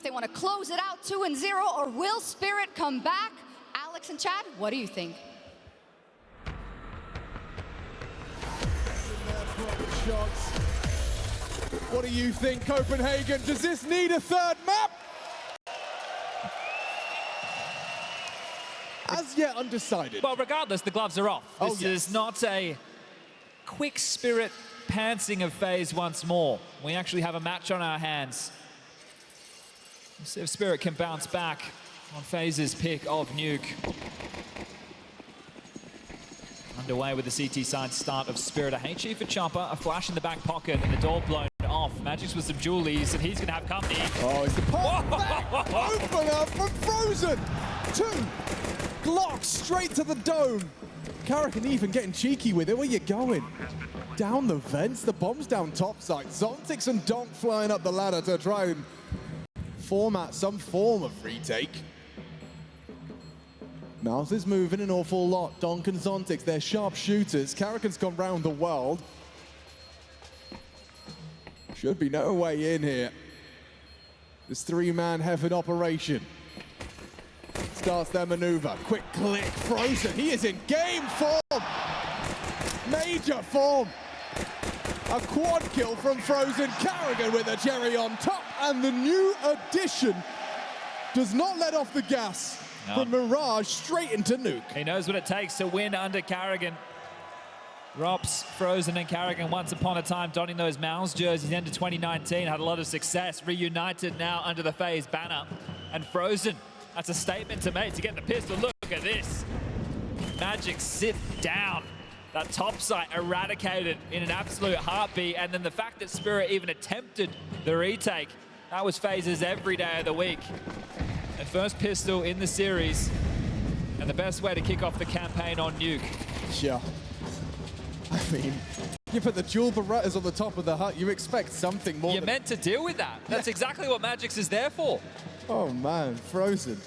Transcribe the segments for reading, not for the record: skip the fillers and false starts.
they want to close it out 2-0, or will Spirit come back? Alex and Chad, what do you think? Shots. What do you think, Copenhagen? Does this need a third map? As yet undecided. Well, regardless, the gloves are off. This is not a quick Spirit pantsing of FaZe once more. We actually have a match on our hands. Let's see if Spirit can bounce back on FaZe's pick of Nuke. Underway with the CT side start of Spirit. A HE for Chopper, a flash in the back pocket, and the door blown off. magixx with some dualies, and he's going to have company. Oh, it's the opener from Frozen. 2 Glocks straight to the dome. karrigan even getting cheeky with it. Where you going? Down the vents, the bomb's down top side. Zontics and Donk flying up the ladder to try and format some form of retake. Mouse is moving an awful lot. Donk and Zontics, they're sharp shooters. karrigan's gone round the world. Should be no way in here. This 3-man heaven operation starts their maneuver. Quick click, Frozen. He is in game form. Major form. A quad kill from Frozen. karrigan with a cherry on top. And the new addition does not let off the gas. From Mirage straight into Nuke. He knows what it takes to win under karrigan. Rops, Frozen and karrigan once upon a time donning those Mouse jerseys end of 2019, had a lot of success, reunited now under the FaZe banner. And Frozen, that's a statement to make to get the pistol. Look at this. magixx sit down. That top site eradicated in an absolute heartbeat, and then the fact that Spirit even attempted the retake, that was FaZe's every day of the week. The first pistol in the series, and the best way to kick off the campaign on Nuke. Yeah. I mean, you put the dual Berettas on the top of the hut, you expect something more. You're meant to deal with that. That's exactly what magixx is there for. Oh man, Frozen.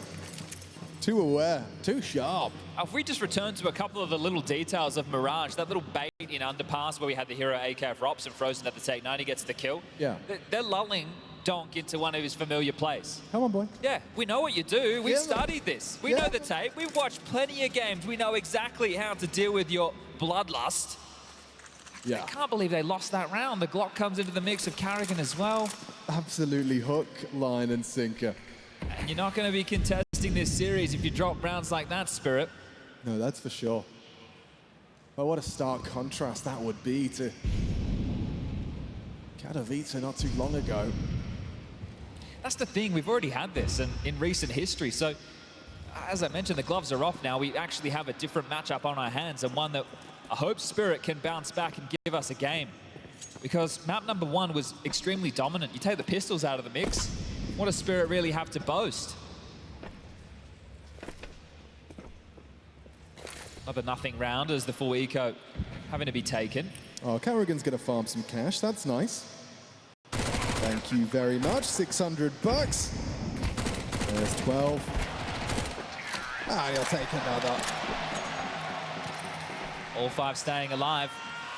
Too aware, too sharp. If we just return to a couple of the little details of Mirage, that little bait in Underpass where we had the hero AKF Rops and Frozen at the take 9, he gets the kill. Yeah. They're lulling Donk into one of his familiar plays. Come on, boy. Yeah, we know what you do. We've studied this. We know the tape. We've watched plenty of games. We know exactly how to deal with your bloodlust. Yeah. I can't believe they lost that round. The Glock comes into the mix of karrigan as well. Absolutely hook, line, and sinker. And you're not going to be contesting this series if you drop rounds like that, Spirit. No, that's for sure. But what a stark contrast that would be to Katowice not too long ago. That's the thing, we've already had this in recent history. So, as I mentioned, the gloves are off now. We actually have a different matchup on our hands, and one that I hope Spirit can bounce back and give us a game. Because map number 1 was extremely dominant. You take the pistols out of the mix, what does Spirit really have to boast? Another nothing round as the full eco having to be taken. Oh, karrigan's gonna farm some cash, that's nice. Thank you very much, 600 bucks. There's 12. Ah, he'll take another. All 5 staying alive.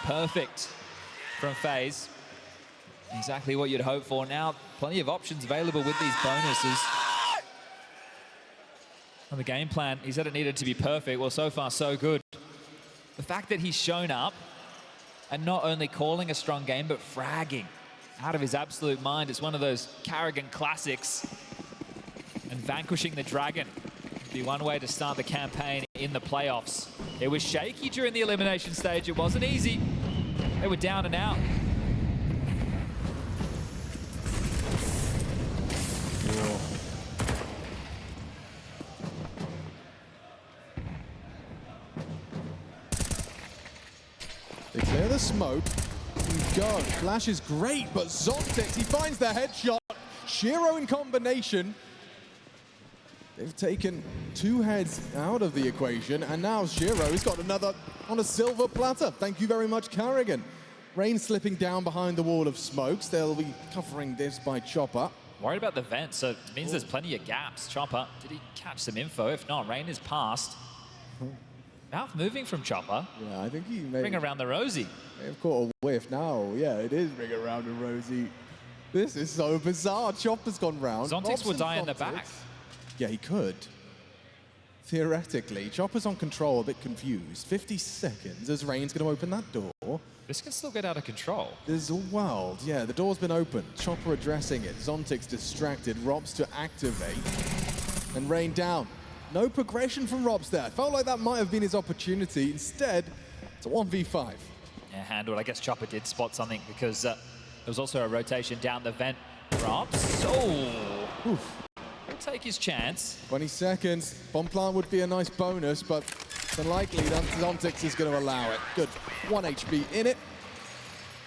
Perfect from FaZe. Exactly what you'd hope for. Now, plenty of options available with these bonuses. On the game plan, he said it needed to be perfect. Well, so far, so good. The fact that he's shown up and not only calling a strong game, but fragging out of his absolute mind. It's one of those karrigan classics. And vanquishing the dragon would be one way to start the campaign in the playoffs. It was shaky during the elimination stage. It wasn't easy. They were down and out. They clear the smoke. And go. Flash is great, but Zontics, he finds the headshot. Shiro in combination. They've taken 2 heads out of the equation, and now Shiro's got another on a silver platter. Thank you very much, karrigan. Rain slipping down behind the wall of smokes. They'll be covering this by Chopper. Worried about the vent, so it means there's plenty of gaps. Chopper, did he catch some info? If not, Rain is past. Mouth moving from Chopper. Yeah, I think he may ring around the rosy. May have caught a whiff now. Yeah, it is ring around the rosy. This is so bizarre. Chopper's gone round. Zontics will die in the Zontics. back. Yeah, he could. Theoretically. Chopper's on control, a bit confused. 50 seconds as Rain's going to open that door. This can still get out of control. There's a world. Yeah, the door's been opened. Chopper addressing it. Zontics distracted. Robs to activate. And Rain down. No progression from Robs there. Felt like that might have been his opportunity. Instead, it's a 1v5. Yeah, handled. I guess Chopper did spot something because there was also a rotation down the vent. Robs. Oh. Oof. He'll take his chance. 20 seconds. Bomb plant would be a nice bonus, but it's unlikely that Zontics is going to allow it. Good. 1 HP in it.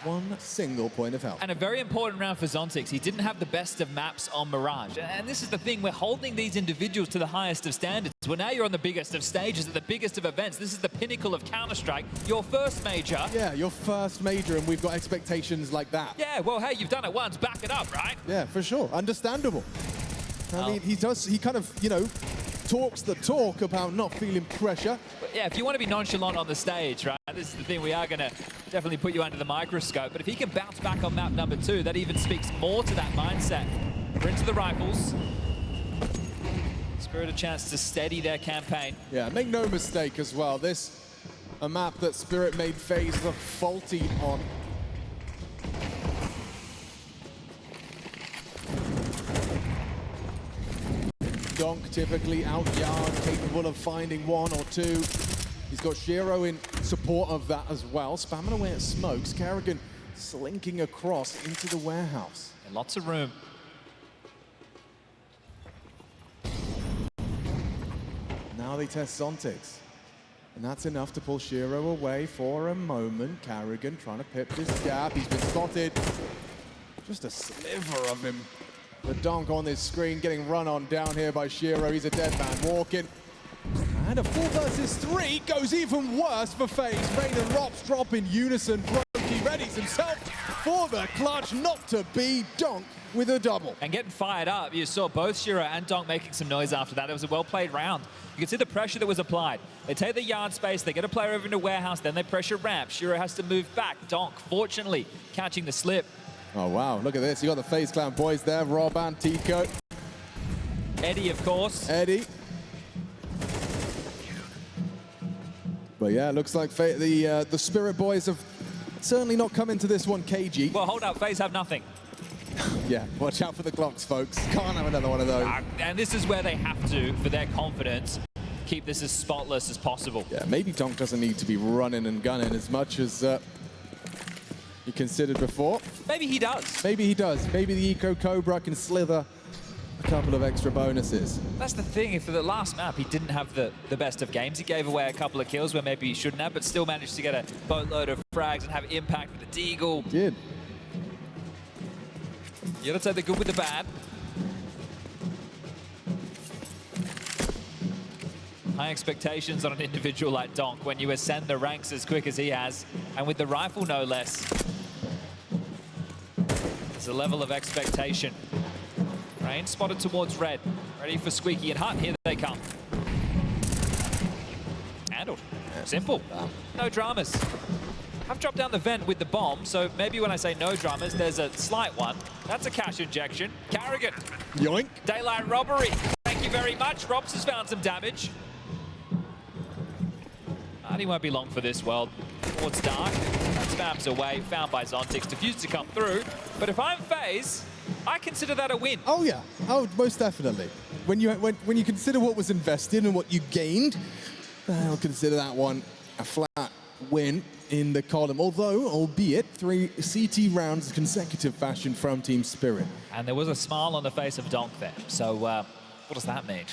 1 single point of health. And a very important round for Zontics. He didn't have the best of maps on Mirage. And this is the thing, we're holding these individuals to the highest of standards. Well, now you're on the biggest of stages, at the biggest of events. This is the pinnacle of Counter-Strike. Your first major. Yeah, your first major, and we've got expectations like that. Yeah, well, hey, you've done it once. Back it up, right? Yeah, for sure. Understandable. I mean, he kind of, you know, talks the talk about not feeling pressure. But yeah, if you want to be nonchalant on the stage, right, this is the thing, we are going to definitely put you under the microscope. But if he can bounce back on map number 2, that even speaks more to that mindset. We're into the rifles. Spirit a chance to steady their campaign. Yeah, make no mistake as well. This, a map that Spirit made FaZe look faulty on. Donk typically out yard, capable of finding 1 or 2. He's got Shiro in support of that as well. Spamming away at smokes. karrigan slinking across into the warehouse. And lots of room. Now they test Zontics. And that's enough to pull Shiro away for a moment. karrigan trying to pip this gap. He's been spotted. Just a sliver of him. The donk on this screen getting run on down here by Shiro. He's a dead man walking. And a 4 versus 3 goes even worse for FaZe. Rain and Robs drop in unison. broky readies himself for the clutch. Not to be. Donk with a double. And getting fired up. You saw both Shiro and Donk making some noise after that. It was a well-played round. You can see the pressure that was applied. They take the yard space, they get a player over into warehouse, then they pressure ramp. Shiro has to move back. Donk, fortunately, catching the slip. Oh, wow. Look at this. You got the FaZe Clan boys there. Rob and Tico. Eddie, of course. Eddie. But yeah, looks like the Spirit boys have certainly not come into this one cagey. Well, hold up. FaZe have nothing. Yeah, watch out for the clocks, folks. Can't have another one of those. And this is where they have to, for their confidence, keep this as spotless as possible. Yeah, maybe Donk doesn't need to be running and gunning as much as he considered before. Maybe he does. Maybe he does. Maybe the Eco Cobra can slither a couple of extra bonuses. That's the thing. For the last map, he didn't have the best of games. He gave away a couple of kills where maybe he shouldn't have, but still managed to get a boatload of frags and have impact with the deagle. Did. You gotta take the good with the bad. High expectations on an individual like Donk when you ascend the ranks as quick as he has, and with the rifle no less. There's a level of expectation. Rain spotted towards red, ready for Squeaky and Hut. Here they come. Handled. Simple. No dramas. I've dropped down the vent with the bomb, so maybe when I say no dramas, there's a slight one. That's a cash injection. karrigan. Yoink. Daylight robbery. Thank you very much. Robs has found some damage. He won't be long for this world. Towards dark. Spams away. Found by Zontics. Diffused to come through. But if I'm FaZe, I consider that a win. Oh, yeah. Oh, most definitely. When you consider what was invested and what you gained, I'll consider that one a flat win in the column. Although, albeit, 3 CT rounds in consecutive fashion from Team Spirit. And there was a smile on the face of Donk there. So, what does that mean?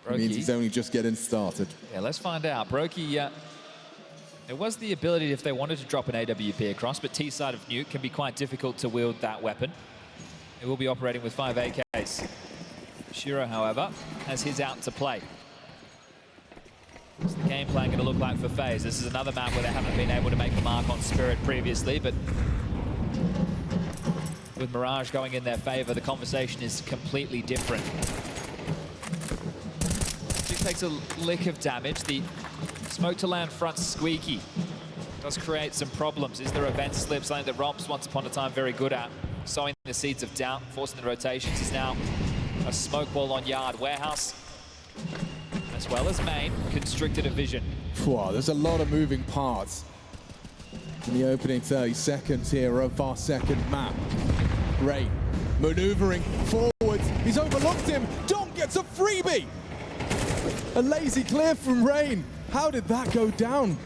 It means he's only just getting started. Yeah, let's find out. broky, there was the ability if they wanted to drop an AWP across, but T-side of Nuke can be quite difficult to wield that weapon. It will be operating with 5 AKs. Shiro, however, has his out to play. What's the game plan going to look like for FaZe? This is another map where they haven't been able to make a mark on Spirit previously, but with Mirage going in their favor, the conversation is completely different. Takes a lick of damage. The smoke to land front Squeaky does create some problems. Is there event slip, something that Romps once upon a time very good at? Sowing the seeds of doubt, forcing the rotations is now a smoke wall on yard. Warehouse, as well as main, constricted a vision. Wow, there's a lot of moving parts in the opening 30 seconds here of our second map. Rain maneuvering forwards. He's overlooked him. Donk gets a freebie. A lazy clear from Rain. How did that go down?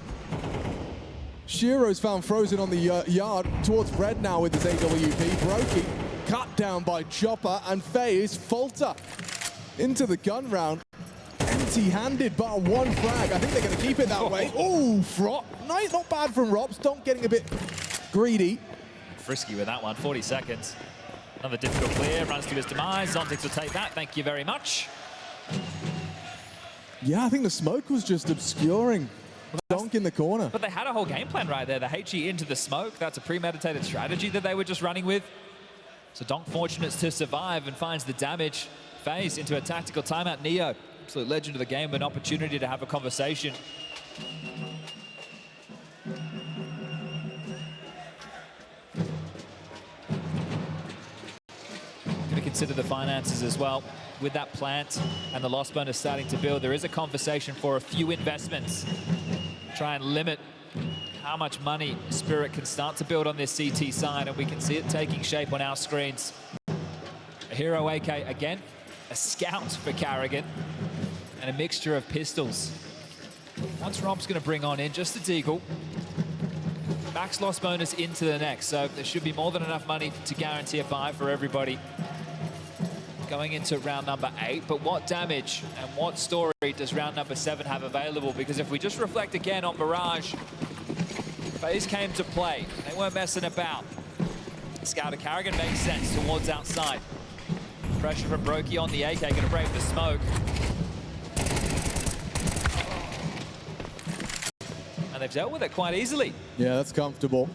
Shiro's found frozen on the yard towards red now with his AWP. broky cut down by Chopper, and FaZe falter into the gun round. Empty-handed, but one frag. I think they're going to keep it that way. Ooh, Frot. Nice, not bad from Robs. Donk getting a bit greedy. Frisky with that one, 40 seconds. Another difficult clear, runs to his demise. Zontix will take that, thank you very much. Yeah, I think the smoke was just obscuring Donk in the corner. But they had a whole game plan right there. The HE into the smoke, that's a premeditated strategy that they were just running with. So Donk fortunate to survive and finds the damage. FaZe into a tactical timeout. Neo, absolute legend of the game, an opportunity to have a conversation. Going to consider the finances as well. With that plant and the loss bonus starting to build, there is a conversation for a few investments. Try and limit how much money Spirit can start to build on this CT side, and we can see it taking shape on our screens. A hero AK again, a scout for karrigan, and a mixture of pistols. Once Romp's going to bring on in just a deagle. Max loss bonus into the next, so there should be more than enough money to guarantee a buy for everybody going into round number 8. But what damage and what story does round number 7 have available? Because if we just reflect again on Mirage, FaZe came to play. They weren't messing about. Scout of karrigan makes sense towards outside. Pressure from broky on the AK, going to brave the smoke. And they've dealt with it quite easily. Yeah, that's comfortable.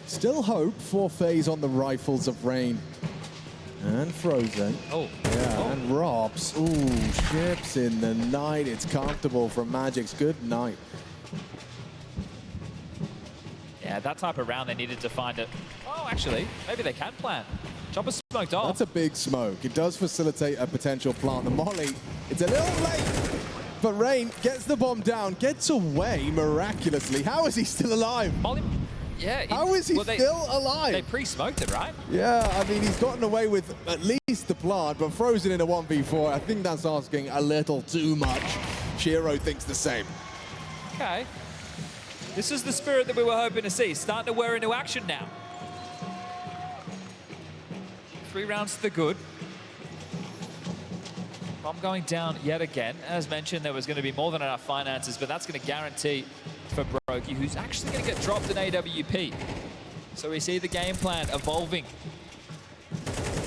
Still hope for FaZe on the rifles of Rain. And Frozen. Oh. Yeah, and Robs. Ooh, ships in the night. It's comfortable from magixx. Good night. Yeah, that type of round they needed to find it. Oh, actually, maybe they can plant. Chopper smoked off. That's a big smoke. It does facilitate a potential plant. The molly, it's a little late. But Rain gets the bomb down, gets away miraculously. How is he still alive? Molly, yeah. How is he still alive? They pre-smoked it, right? Yeah, I mean, he's gotten away with at least the plant, but frozen in a 1v4, I think that's asking a little too much. Shiro thinks the same. Okay. This is the Spirit that we were hoping to see. Starting to wear into action now. 3 rounds to the good. Bomb going down yet again. As mentioned, there was going to be more than enough finances, but that's going to guarantee for broky, who's actually going to get dropped in AWP. So we see the game plan evolving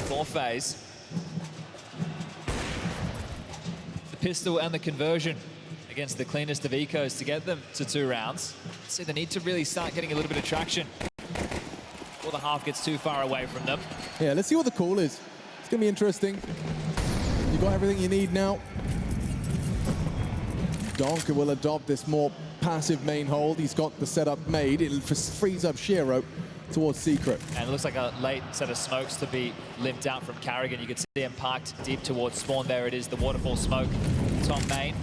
for FaZe. The pistol and the conversion against the cleanest of ecos to get them to 2 rounds. So they need to really start getting a little bit of traction before the half gets too far away from them. Yeah, let's see what the call is. It's going to be interesting. You got everything you need now. Donk will adopt this more passive main hold. He's got the setup made. It frees up Shiro towards Secret. And it looks like a late set of smokes to be limped out from karrigan. You can see him parked deep towards spawn. There it is, the waterfall smoke. Top main.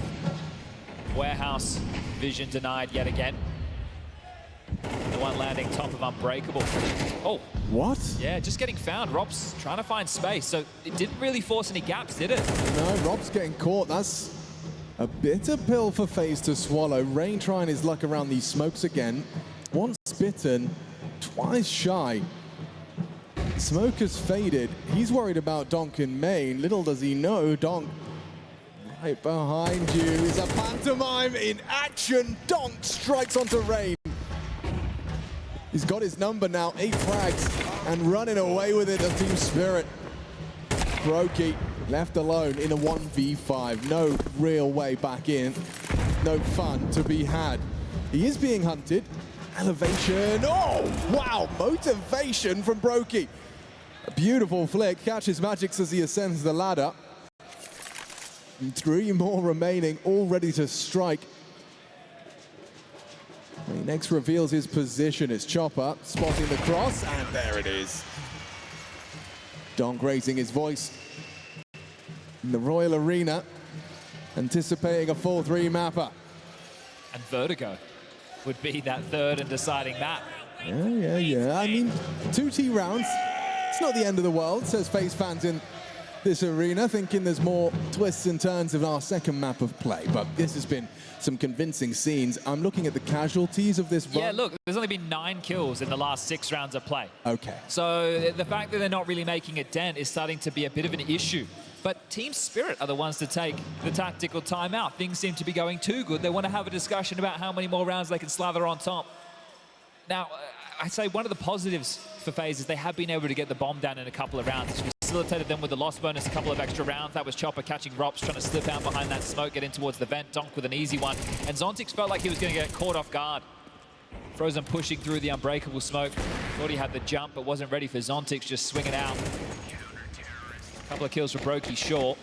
Warehouse vision denied yet again. The one landing top of Unbreakable. Oh. What? Yeah, just getting found. Rob's trying to find space. So it didn't really force any gaps, did it? No, Rob's getting caught. That's a bitter pill for FaZe to swallow. Rain trying his luck around these smokes again. Once bitten, twice shy. Smoke has faded. He's worried about Donk in main. Little does he know, Donk right behind you is a pantomime in action. Donk strikes onto Rain. He's got his number now, 8 frags, and running away with it, the Team Spirit. broky left alone in a 1v5. No real way back in. No fun to be had. He is being hunted. Elevation. Oh, wow. Motivation from broky. A beautiful flick. Catches magixx as he ascends the ladder. And 3 more remaining, all ready to strike. He next reveals his position. It's Chopper spotting the cross, and there it is. Donk raising his voice in the Royal Arena, anticipating a 4-3 mapper. And Vertigo would be that third and deciding map. Yeah. I mean, 2T rounds, it's not the end of the world, says FaZe fans in this arena, thinking there's more twists and turns of our second map of play. But this has been some convincing scenes. I'm looking at the casualties of this run. Yeah, look, there's only been 9 kills in the last 6 rounds of play. Okay. So the fact that they're not really making a dent is starting to be a bit of an issue. But Team Spirit are the ones to take the tactical timeout. Things seem to be going too good. They want to have a discussion about how many more rounds they can slather on top. Now, I say one of the positives for FaZe is they have been able to get the bomb down in a couple of rounds. It's facilitated them with the loss bonus a couple of extra rounds. That was Chopper catching Rops, trying to slip out behind that smoke, get in towards the vent. Donk with an easy one. And Zontix felt like he was going to get caught off guard. Frozen pushing through the unbreakable smoke. Thought he had the jump, but wasn't ready for Zontix, just swinging out. A couple of kills for broky short.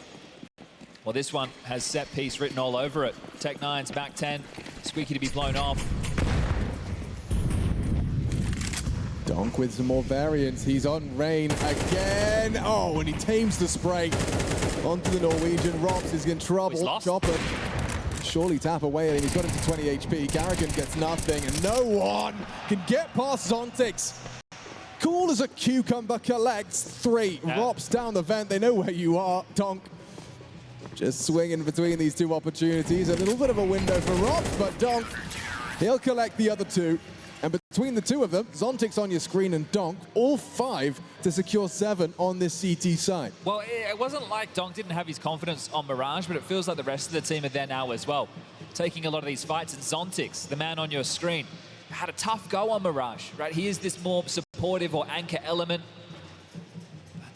Well, this one has set piece written all over it. Tech9's back 10. Squeaky to be blown off. Donk with some more variants. He's on Rain again. Oh, and he tames the spray onto the Norwegian. Rops is in trouble. Chopper surely tap away at him. He's got him to 20 HP. karrigan gets nothing, and no one can get past Zontix. Cool as a cucumber collects 3. Yeah. Rops down the vent. They know where you are. Donk just swinging between these 2 opportunities. A little bit of a window for Rops, but Donk, he'll collect the other 2. And between the 2 of them, Zontix on your screen and Donk, all 5 to secure 7 on this CT side. Well, it wasn't like Donk didn't have his confidence on Mirage, but it feels like the rest of the team are there now as well, taking a lot of these fights. And Zontix, the man on your screen, had a tough go on Mirage, right? He is this more supportive or anchor element.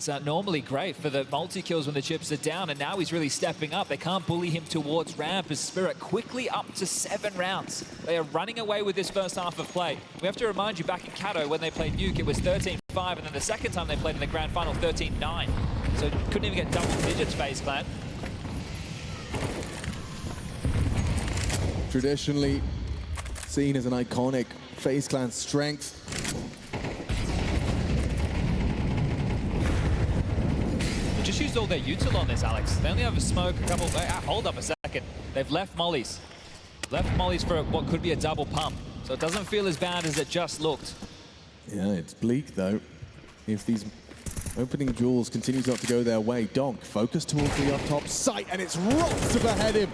That's normally great for the multi-kills when the chips are down, and now he's really stepping up. They can't bully him towards ramp as Spirit quickly up to 7 rounds. They are running away with this first half of play. We have to remind you, back in Cato, when they played Nuke, it was 13-5, and then the second time they played in the grand final, 13-9. So couldn't even get double digits, FaZe Clan. Traditionally seen as an iconic FaZe Clan strength. Just used all their util on this, Alex. They only have a smoke, a couple. Hold up a second. They've left mollies. Left mollies for what could be a double pump. So it doesn't feel as bad as it just looked. Yeah, it's bleak though. If these opening duels continue not to go their way, Donk focused towards the up top site, and it's Rops to behead him.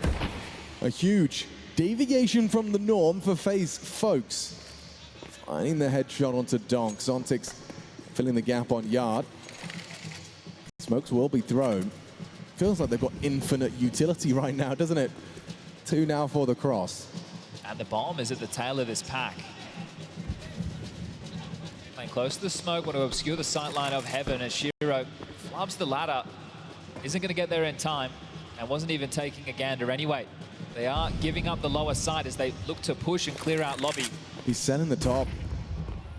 A huge deviation from the norm for FaZe folks. Finding the headshot onto Donk. Zontix filling the gap on Yard. Smokes will be thrown. Feels like they've got infinite utility right now, doesn't it? 2 now for the cross. And the bomb is at the tail of this pack. Playing close to the smoke, want to obscure the sightline of Heaven as Shiro flubs the ladder. Isn't going to get there in time, and wasn't even taking a gander anyway. They are giving up the lower side as they look to push and clear out lobby. He's sending the top.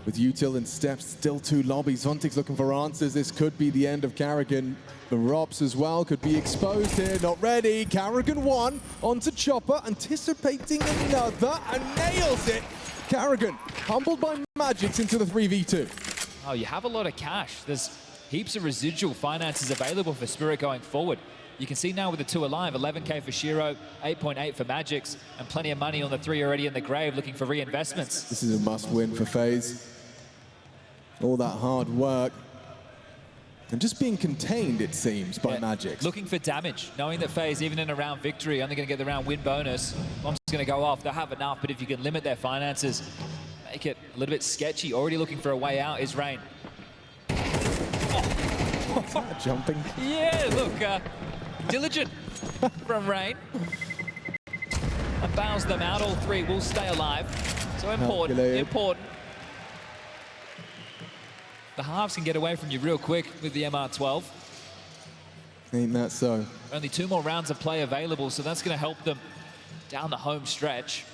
With util and steps, still 2 lobbies. Zontix looking for answers. This could be the end of karrigan. The Rops as well could be exposed here. Not ready. karrigan 1 onto Chopper, anticipating another, and nails it. karrigan humbled by magixx into the 3v2. Oh, you have a lot of cash. There's heaps of residual finances available for Spirit going forward. You can see now with the 2 alive, 11K for Shiro, 8.8 for magixx, and plenty of money on the 3 already in the grave looking for reinvestments. This is a must-win for FaZe. All that hard work. And just being contained, it seems, by magixx. Looking for damage, knowing that FaZe, even in a round victory, only going to get the round win bonus. Bomb's going to go off. They'll have enough, but if you can limit their finances, make it a little bit sketchy. Already looking for a way out is Rain. What's that, jumping? Yeah, look, diligent from Rain. And bows them out. All 3 will stay alive. So important, important. The halves can get away from you real quick with the MR12. Ain't that so? Only 2 more rounds of play available, so that's going to help them down the home stretch.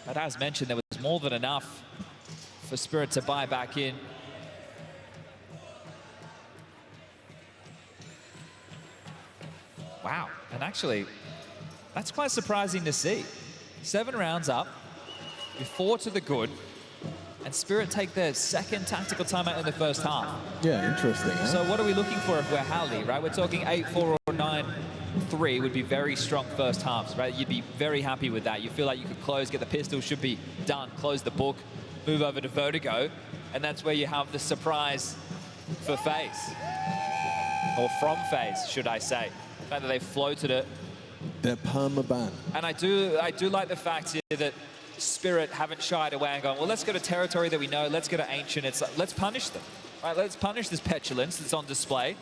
But as mentioned, there was more than enough for Spirit to buy back in. Wow, and actually, that's quite surprising to see. 7 rounds up, We fought to the good, and Spirit take their second tactical timeout in the first half. Yeah, interesting. Huh? So what are we looking for if we're Halley, right? We're talking 8-4 or 9-3 would be very strong first halves, right? You'd be very happy with that. You feel like you could close, get the pistol, should be done, close the book, move over to Vertigo, and that's where you have the surprise for FaZe. Or from FaZe, should I say. The fact that they floated it. They're permaban. And I do like the fact here that Spirit haven't shied away and gone, well, let's go to territory that we know, let's go to Ancient. It's like, let's punish them, right? Let's punish this petulance that's on display.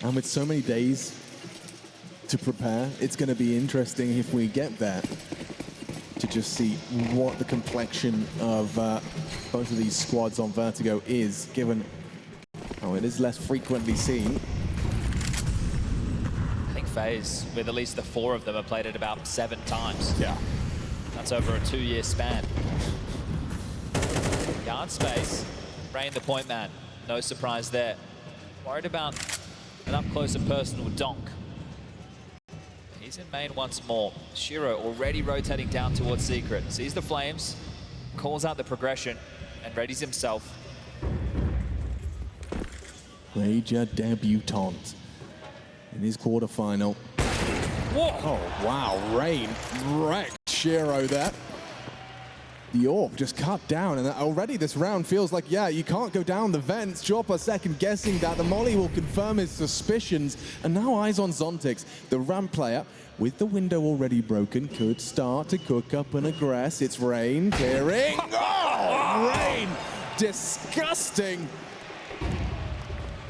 And with so many days to prepare, it's going to be interesting if we get there to just see what the complexion of both of these squads on Vertigo is, given how it is less frequently seen. I think FaZe, with at least the 4 of them, have played it about 7 times. Yeah. That's over a 2-year span. Guard space, Rain the point man. No surprise there. Worried about an up-close and personal donk. He's in main once more. Shiro already rotating down towards Secret. Sees the flames, calls out the progression, and readies himself. Major debutant in his quarterfinal. Whoa! Oh, wow. Rain wrecked Shiro there. The AWP just cut down, and already this round feels like, yeah, you can't go down the vents. Chopper second guessing that. The molly will confirm his suspicions. And now eyes on Zontix. The ramp player, with the window already broken, could start to cook up and aggress. It's Rain clearing. Oh, Rain! Disgusting.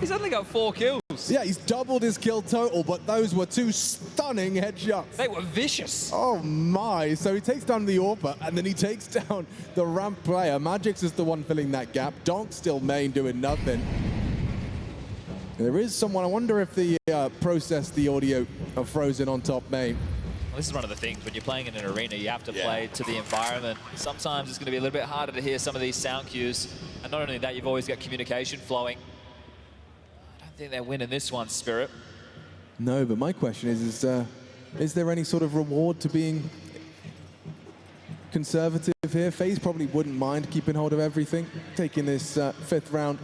He's only got 4 kills. Yeah, he's doubled his kill total, but those were 2 stunning headshots. They were vicious. Oh my, so he takes down the AWPer, and then he takes down the ramp player. magixx is the one filling that gap. Donk still main doing nothing. There is someone, I wonder if they processed the audio of Frozen on top main. Well, this is one of the things, when you're playing in an arena, you have to play to the environment. Sometimes it's going to be a little bit harder to hear some of these sound cues. And not only that, you've always got communication flowing. I think they're winning this one, Spirit. No, but my question is there any sort of reward to being conservative here? FaZe probably wouldn't mind keeping hold of everything, taking this 5th round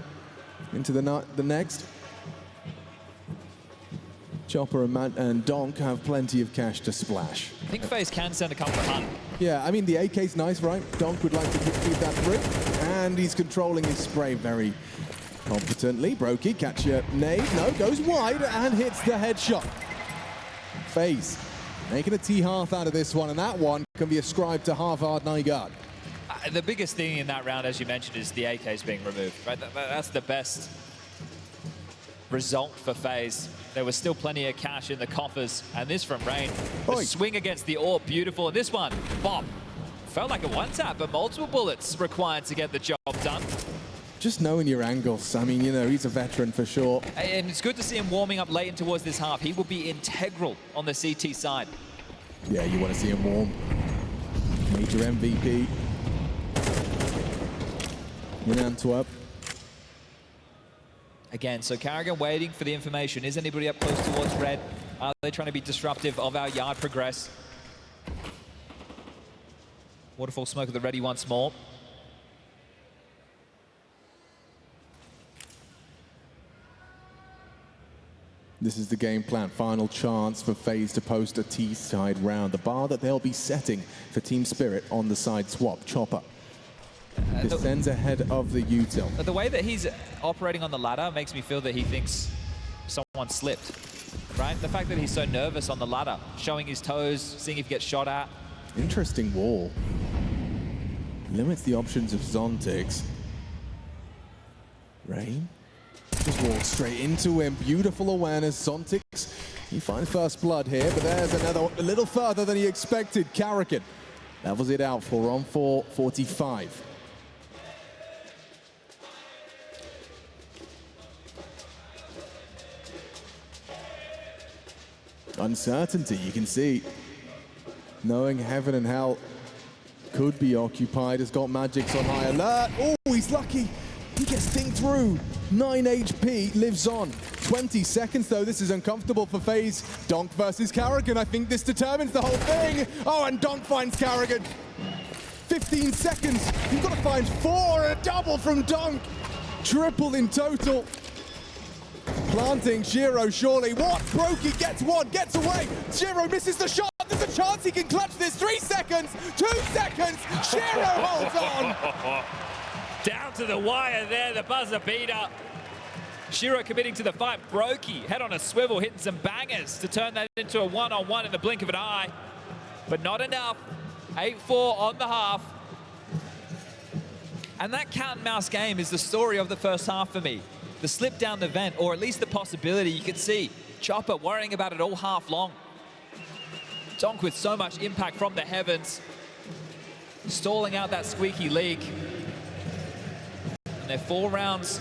into the next. Chopper and Donk have plenty of cash to splash. I think FaZe can send a couple of hunt. Yeah, I mean, the AK's nice, right? Donk would like to keep that through, and he's controlling his spray very competently. Broky, catch your nade. No, goes wide and hits the headshot. FaZe making a T-Hearth out of this one, and that one can be ascribed to Harvard Nygaard. The biggest thing in that round, as you mentioned, is the AKs being removed. Right? That's the best result for FaZe. There was still plenty of cash in the coffers, and this from Rain. The swing against the AWP, beautiful. And this one, Bob, felt like a one-tap, but multiple bullets required to get the job done. Just knowing your angles. I mean, you know, he's a veteran for sure. And it's good to see him warming up late and towards this half. He will be integral on the CT side. Yeah, you want to see him warm. Major MVP in Antwerp. Again, so karrigan waiting for the information. Is anybody up close towards red? Are they trying to be disruptive of our yard progress? Waterfall smoke at the ready once more. This is the game plan. Final chance for FaZe to post a T-side round. The bar that they'll be setting for Team Spirit on the side swap. Chopper descends ahead of the util. The way that he's operating on the ladder makes me feel that he thinks someone slipped, right? The fact that he's so nervous on the ladder, showing his toes, seeing if he gets shot at. Interesting wall. Limits the options of Zontix. Rain just walks straight into him. Beautiful awareness. Zontix, he finds first blood here, but there's another a little further than he expected. karrigan levels it out for on 4:45. Uncertainty, you can see. Knowing heaven and hell could be occupied, has got magixx on high alert. Oh, he's lucky. He gets stinged through. 9 HP, lives on. 20 seconds though, this is uncomfortable for FaZe. Donk versus karrigan, I think this determines the whole thing. Oh, and Donk finds karrigan. 15 seconds, you've got to find 4, a double from Donk. Triple in total. Planting Shiro, surely. What? broky gets one, gets away. Shiro misses the shot. There's a chance he can clutch this. 3 seconds, 2 seconds. Shiro holds on. Down to the wire there, the buzzer beater. Shiro committing to the fight. broky, head on a swivel, hitting some bangers to turn that into a one-on-one in the blink of an eye. But not enough. 8-4 on the half. And that cat and mouse game is the story of the first half for me. The slip down the vent, or at least the possibility. You could see Chopper worrying about it all half long. Donk with so much impact from the heavens, stalling out that squeaky leak. And they're 4 rounds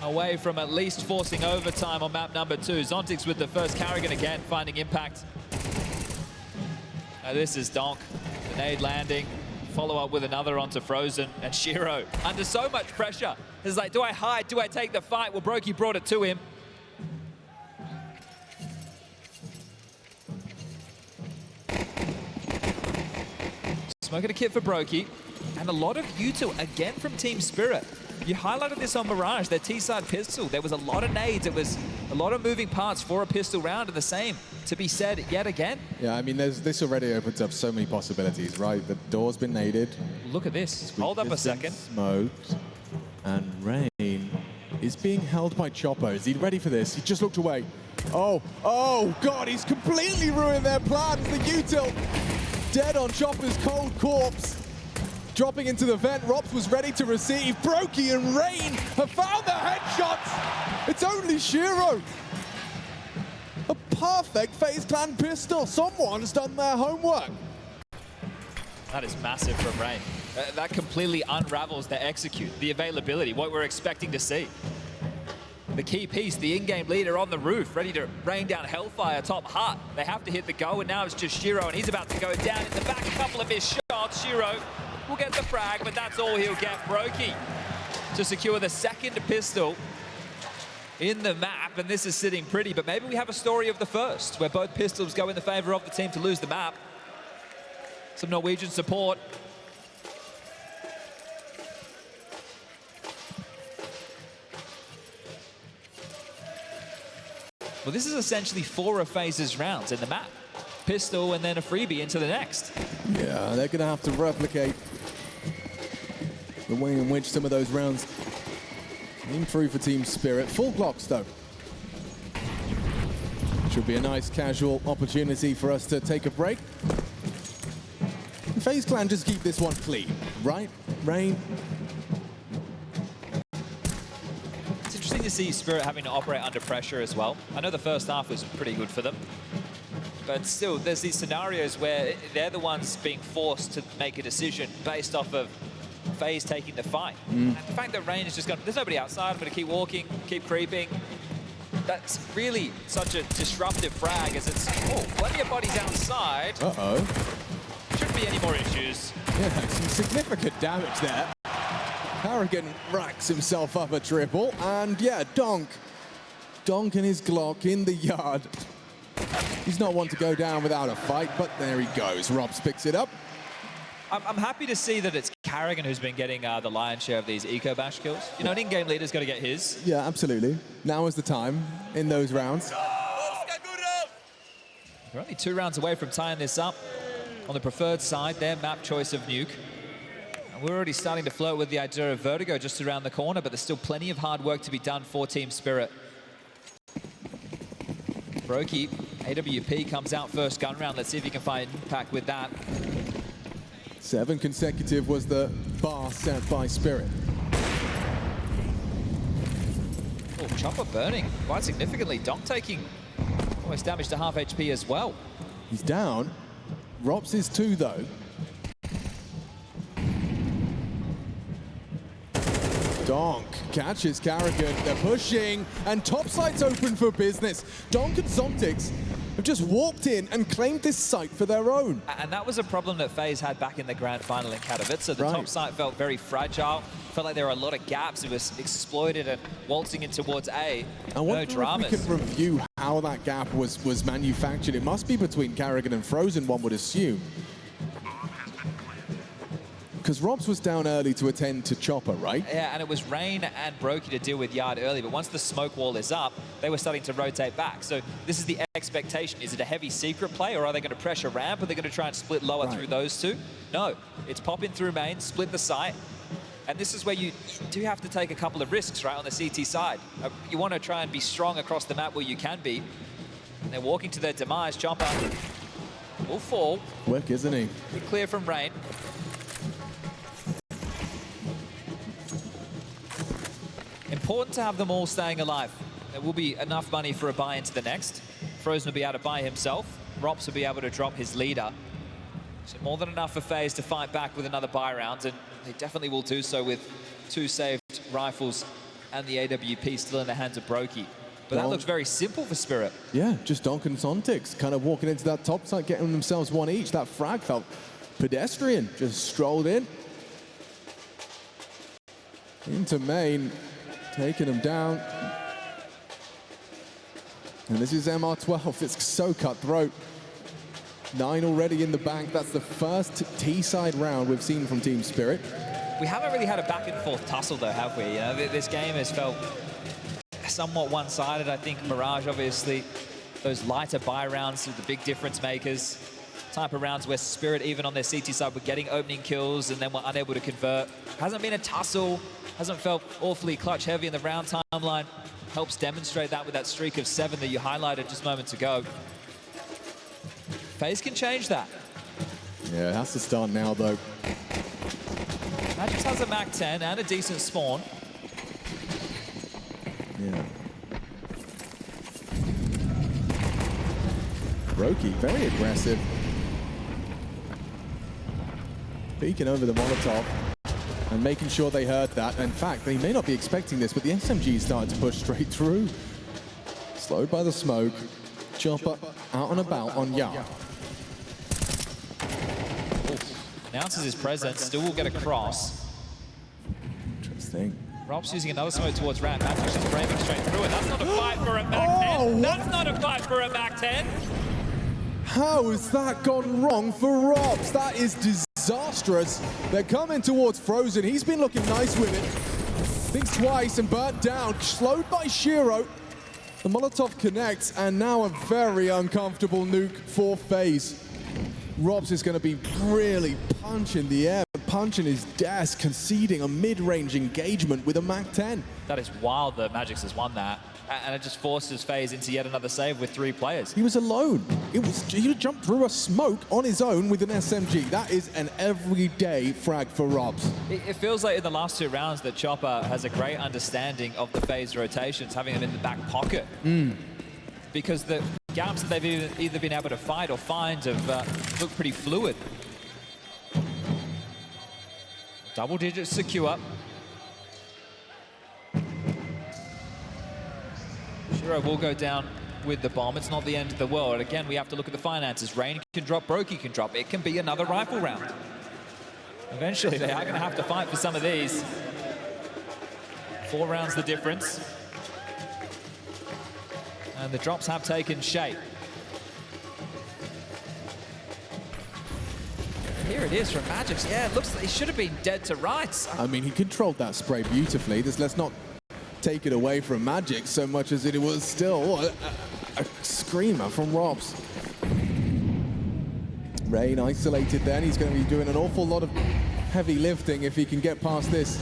away from at least forcing overtime on map number 2. Zontix with the first karrigan again, finding impact. Now this is Donk, the nade landing. Follow up with another onto Frozen, and Shiro under so much pressure. It's like, do I hide? Do I take the fight? Well, broky brought it to him. Smoking a kit for broky, and a lot of util again from Team Spirit. You highlighted this on Mirage, their T-side pistol. There was a lot of nades. It was a lot of moving parts for a pistol round, and the same to be said yet again. Yeah, I mean, this already opens up so many possibilities, right? The door's been naded. Look at this. Hold up a second. Smoked. And Rain is being held by Chopper. Is he ready for this? He just looked away. Oh God, he's completely ruined their plans. The util dead on Chopper's cold corpse. Dropping into the vent, Rops was ready to receive. broky and Rain have found their headshots. It's only Shiro. A perfect FaZe Clan pistol. Someone's done their homework. That is massive from Rain. That completely unravels the execute, the availability, what we're expecting to see. The key piece, the in-game leader on the roof, ready to rain down hellfire top hut. They have to hit the go, and now it's just Shiro, and he's about to go down in the back. A couple of his shots. Shiro will get the frag, but that's all he'll get. broky to secure the second pistol in the map, and this is sitting pretty, but maybe we have a story of the first, where both pistols go in the favor of the team to lose the map. Some Norwegian support. Well, this is essentially 4 of FaZe's rounds in the map. Pistol and then a freebie into the next. Yeah, they're going to have to replicate the way in which some of those rounds came through for Team Spirit. Full blocks, though. Should be a nice casual opportunity for us to take a break. FaZe Clan just keep this one clean, right? Rain. It's interesting to see Spirit having to operate under pressure as well. I know the first half was pretty good for them, but still, there's these scenarios where they're the ones being forced to make a decision based off of FaZe taking the fight. And the fact that Rain is just going, there's nobody outside, I'm going to keep walking, keep creeping. That's really such a disruptive frag, as it's, plenty of bodies outside. Uh-oh. Shouldn't be any more issues. Yeah, some significant damage there. karrigan racks himself up a triple, and yeah, Donk and his Glock in the yard. He's not one to go down without a fight, but there he goes. Robs picks it up. I'm happy to see that it's karrigan who's been getting the lion's share of these eco bash kills. You know, an in-game leader's got to get his. Yeah, absolutely. Now is the time in those rounds. We're only 2 rounds away from tying this up. On the preferred side, their map choice of Nuke. And we're already starting to flirt with the idea of Vertigo just around the corner, but there's still plenty of hard work to be done for Team Spirit. broky, AWP comes out first gun round. Let's see if he can find impact with that. 7 consecutive was the bar set by Spirit. Oh, Chopper burning quite significantly. Donk taking almost damage to half HP as well. He's down. Rops is 2 though. Donk catches karrigan, they're pushing, and topside's open for business. Donk and Zontix have just walked in and claimed this site for their own. And that was a problem that FaZe had back in the grand final in Katowice. The top site felt very fragile. Felt like there were a lot of gaps. It was exploited and waltzing in towards A. No dramas. We can review how that gap was manufactured. It must be between karrigan and Frozen, one would assume. Because Robs was down early to attend to Chopper, right? Yeah, and it was Rain and broky to deal with Yard early, but once the smoke wall is up, they were starting to rotate back. So this is the expectation. Is it a heavy secret play, or are they going to pressure ramp? Are they going to try and split lower through those two? No, it's pop in through main, split the site. And this is where you do have to take a couple of risks, right, on the CT side. You want to try and be strong across the map where you can be. And they're walking to their demise. Chopper will fall. Quick, isn't he? Be clear from Rain. Important to have them all staying alive. There will be enough money for a buy into the next. Frozen will be able to buy himself. Rops will be able to drop his leader. So more than enough for FaZe to fight back with another buy round, and they definitely will do so with 2 saved rifles and the AWP still in the hands of broky. But that looks very simple for Spirit. Yeah, just donk and Sontics kind of walking into that top side, getting themselves one each. That frag felt pedestrian, just strolled in. Into main, taking them down. And this is MR12, it's so cutthroat. 9 already in the bank. That's the first T-side round we've seen from Team Spirit. We haven't really had a back and forth tussle though, have we? You know, this game has felt somewhat one-sided. I think Mirage, obviously, those lighter buy rounds are the big difference makers. Type of rounds where Spirit, even on their CT side, were getting opening kills and then were unable to convert. Hasn't been a tussle, hasn't felt awfully clutch heavy in the round timeline. Helps demonstrate that with that streak of 7 that you highlighted just moments ago. FaZe can change that. Yeah, it has to start now, though. magixx has a Mac 10 and a decent spawn. Yeah. broky, very aggressive. Peeking over the Molotov and making sure they heard that. In fact, they may not be expecting this, but the SMG started to push straight through. Slowed by the smoke. Chopper out and about on Yard. Announces his presence, still will get a cross. Interesting. Rob's using another smoke towards Rat. magixx just framing straight through it. That's not a fight for a Mac 10. That's not a fight for a Mac 10. How has that gone wrong for Robs? That is disastrous. They're coming towards Frozen. He's been looking nice with it. Thinks twice and burnt down. Slowed by Shiro. The Molotov connects, and now a very uncomfortable nuke for FaZe. Robs is going to be really punching the air, punching his desk, conceding a mid-range engagement with a Mac 10. That is wild that magixx has won that. And it just forces FaZe into yet another save with 3 players. He was alone. He jumped through a smoke on his own with an SMG. That is an everyday frag for Robs. It feels like in the last 2 rounds that Chopper has a great understanding of the FaZe rotations, having them in the back pocket. Because the gaps that they've either been able to fight or find have looked pretty fluid. Double digits secure. Shiro will go down with the bomb. It's not the end of the world. Again, we have to look at the finances. Rain can drop, broky can drop. It can be another rifle round. Eventually, they are going to have to fight for some of these. 4 rounds the difference. And the drops have taken shape. Here it is from magixx. Yeah, it looks like he should have been dead to rights. I mean, he controlled that spray beautifully. Let's not take it away from magixx so much as it was still a screamer from Robs. Rain isolated then. He's going to be doing an awful lot of heavy lifting if he can get past this.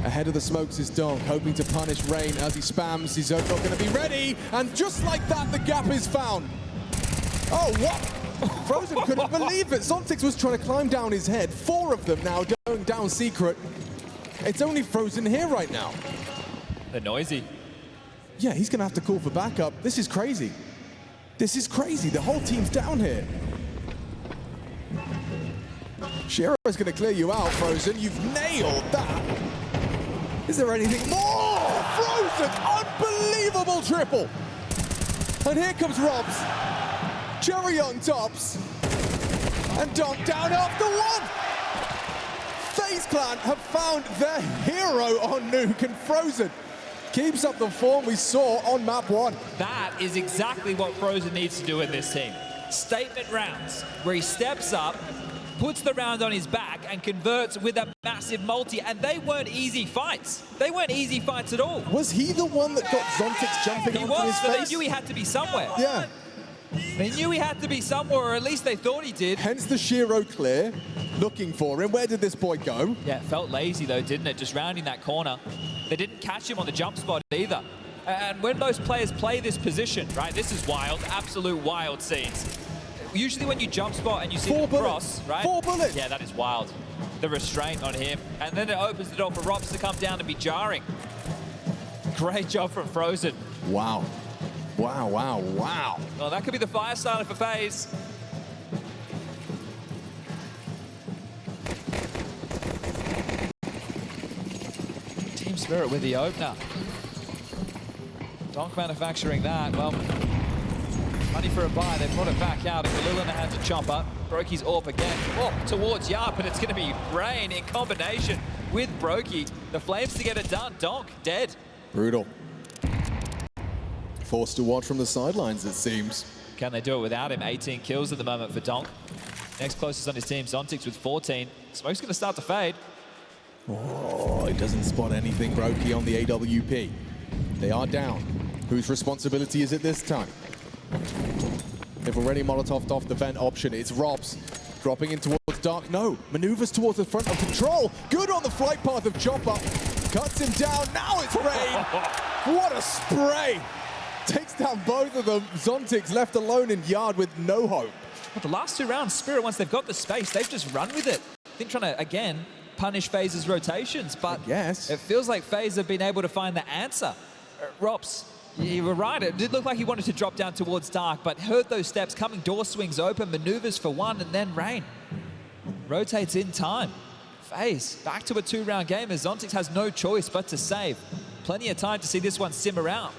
Ahead of the smokes is donk, hoping to punish Rain as he spams. He's not going to be ready, and just like that, the gap is found. Oh, what? Frozen couldn't believe it. Sontics was trying to climb down his head. 4 of them now going down secret. It's only Frozen here right now. They're noisy. Yeah, he's going to have to call for backup. This is crazy. This is crazy. The whole team's down here. Shiro's going to clear you out, Frozen. You've nailed that. Is there anything more? Frozen, unbelievable triple. And here comes Robs. Cherry on tops. And donk down after one. FaZe Clan have found their hero on Nuke, and Frozen keeps up the form we saw on map 1. That is exactly what Frozen needs to do in this team. Statement rounds, where he steps up, puts the round on his back, and converts with a massive multi. And they weren't easy fights. They weren't easy fights at all. Was he the one that got Zontix jumping He onto was, his but face? they knew he had to be somewhere. Yeah. They knew he had to be somewhere, or at least they thought he did. Hence the Shiro clear, looking for him. Where did this boy go? Yeah, it felt lazy though, didn't it? Just rounding that corner. They didn't catch him on the jump spot either. And when most players play this position, right, this is wild, absolute wild scenes. Usually when you jump spot and you see the cross, right? 4 bullets. Yeah, that is wild. The restraint on him. And then it opens the door for Robs to come down and be jarring. Great job from Frozen. Wow. Wow, wow, wow. Well, that could be the fire starter for FaZe. Team Spirit with the opener. Donk manufacturing that. Well, money for a buy. They brought it back out. Galil in the hands of Chopper. broky's AWP again. Oh, towards Yarp, but it's going to be Rain in combination with broky. The Flames to get it done. Donk dead. Brutal. Forced to watch from the sidelines, it seems. Can they do it without him? 18 kills at the moment for Donk. Next closest on his team, zontix with 14. Smoke's going to start to fade. Oh, he doesn't spot anything, broky on the AWP. They are down. Whose responsibility is it this time? They've already Molotoved off the vent option. It's Robs dropping in towards Dark. No, maneuvers towards the front of Control. Good on the flight path of Chopper. Cuts him down. Now it's Rain. What a spray. Takes down both of them. Zontix left alone in Yard with no hope. Well, the last 2 rounds, Spirit, once they've got the space, they've just run with it. I think trying to, again, punish FaZe's rotations, but yes, it feels like FaZe have been able to find the answer. Rops, you were right. It did look like he wanted to drop down towards Dark, but heard those steps coming, door swings open, maneuvers for one, and then Rain rotates in time. FaZe back to a 2-round game as zontix has no choice but to save. Plenty of time to see this one simmer out.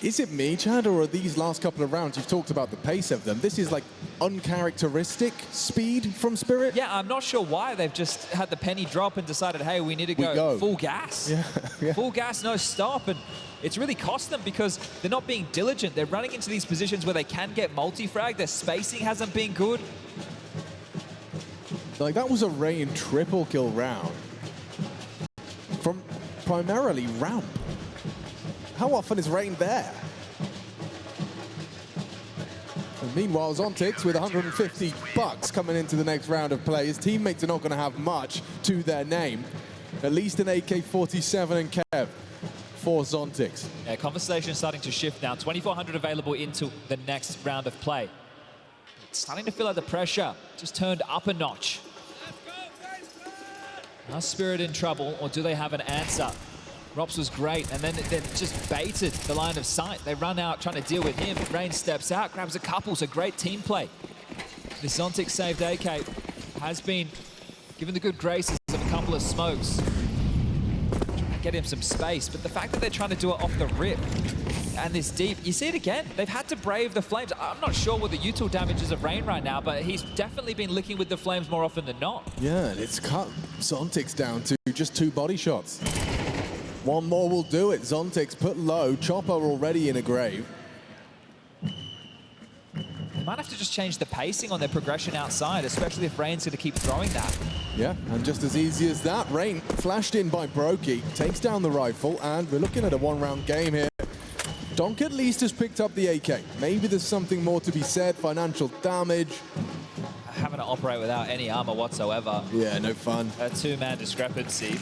Is it me, Chad, or are these last couple of rounds, you've talked about the pace of them, this is like uncharacteristic speed from Spirit? Yeah, I'm not sure why they've just had the penny drop and decided, hey, we need to go full gas. Yeah. Yeah. Full gas, no stop. And it's really cost them because they're not being diligent. They're running into these positions where they can get multi-frag. Their spacing hasn't been good. Like, that was a Rain triple kill round from primarily ramp. How often is Rain there? And meanwhile, zontix with 150 bucks coming into the next round of play. His teammates are not going to have much to their name. At least an AK-47 and Kev for zontix. Yeah, conversation starting to shift now. 2,400 available into the next round of play. It's starting to feel like the pressure just turned up a notch. Are Spirit in trouble, or do they have an answer? Rops was great, and then they just baited the line of sight. They run out trying to deal with him. Rain steps out, grabs a couple, so great team play. The zontix saved AK has been given the good graces of a couple of smokes. Trying to get him some space, but the fact that they're trying to do it off the rip and this deep, you see it again. They've had to brave the Flames. I'm not sure what the util damage is of Rain right now, but he's definitely been licking with the Flames more often than not. Yeah, and it's cut zontix down to just 2 body shots. One more will do it. zontix put low. Chopper already in a grave. They might have to just change the pacing on their progression outside, especially if Rain's going to keep throwing that. Yeah, and just as easy as that, Rain flashed in by broky, takes down the rifle, and we're looking at a 1-round game here. Donk at least has picked up the AK. Maybe there's something more to be said, financial damage. Having to operate without any armor whatsoever. Yeah, no fun. A 2-man discrepancy.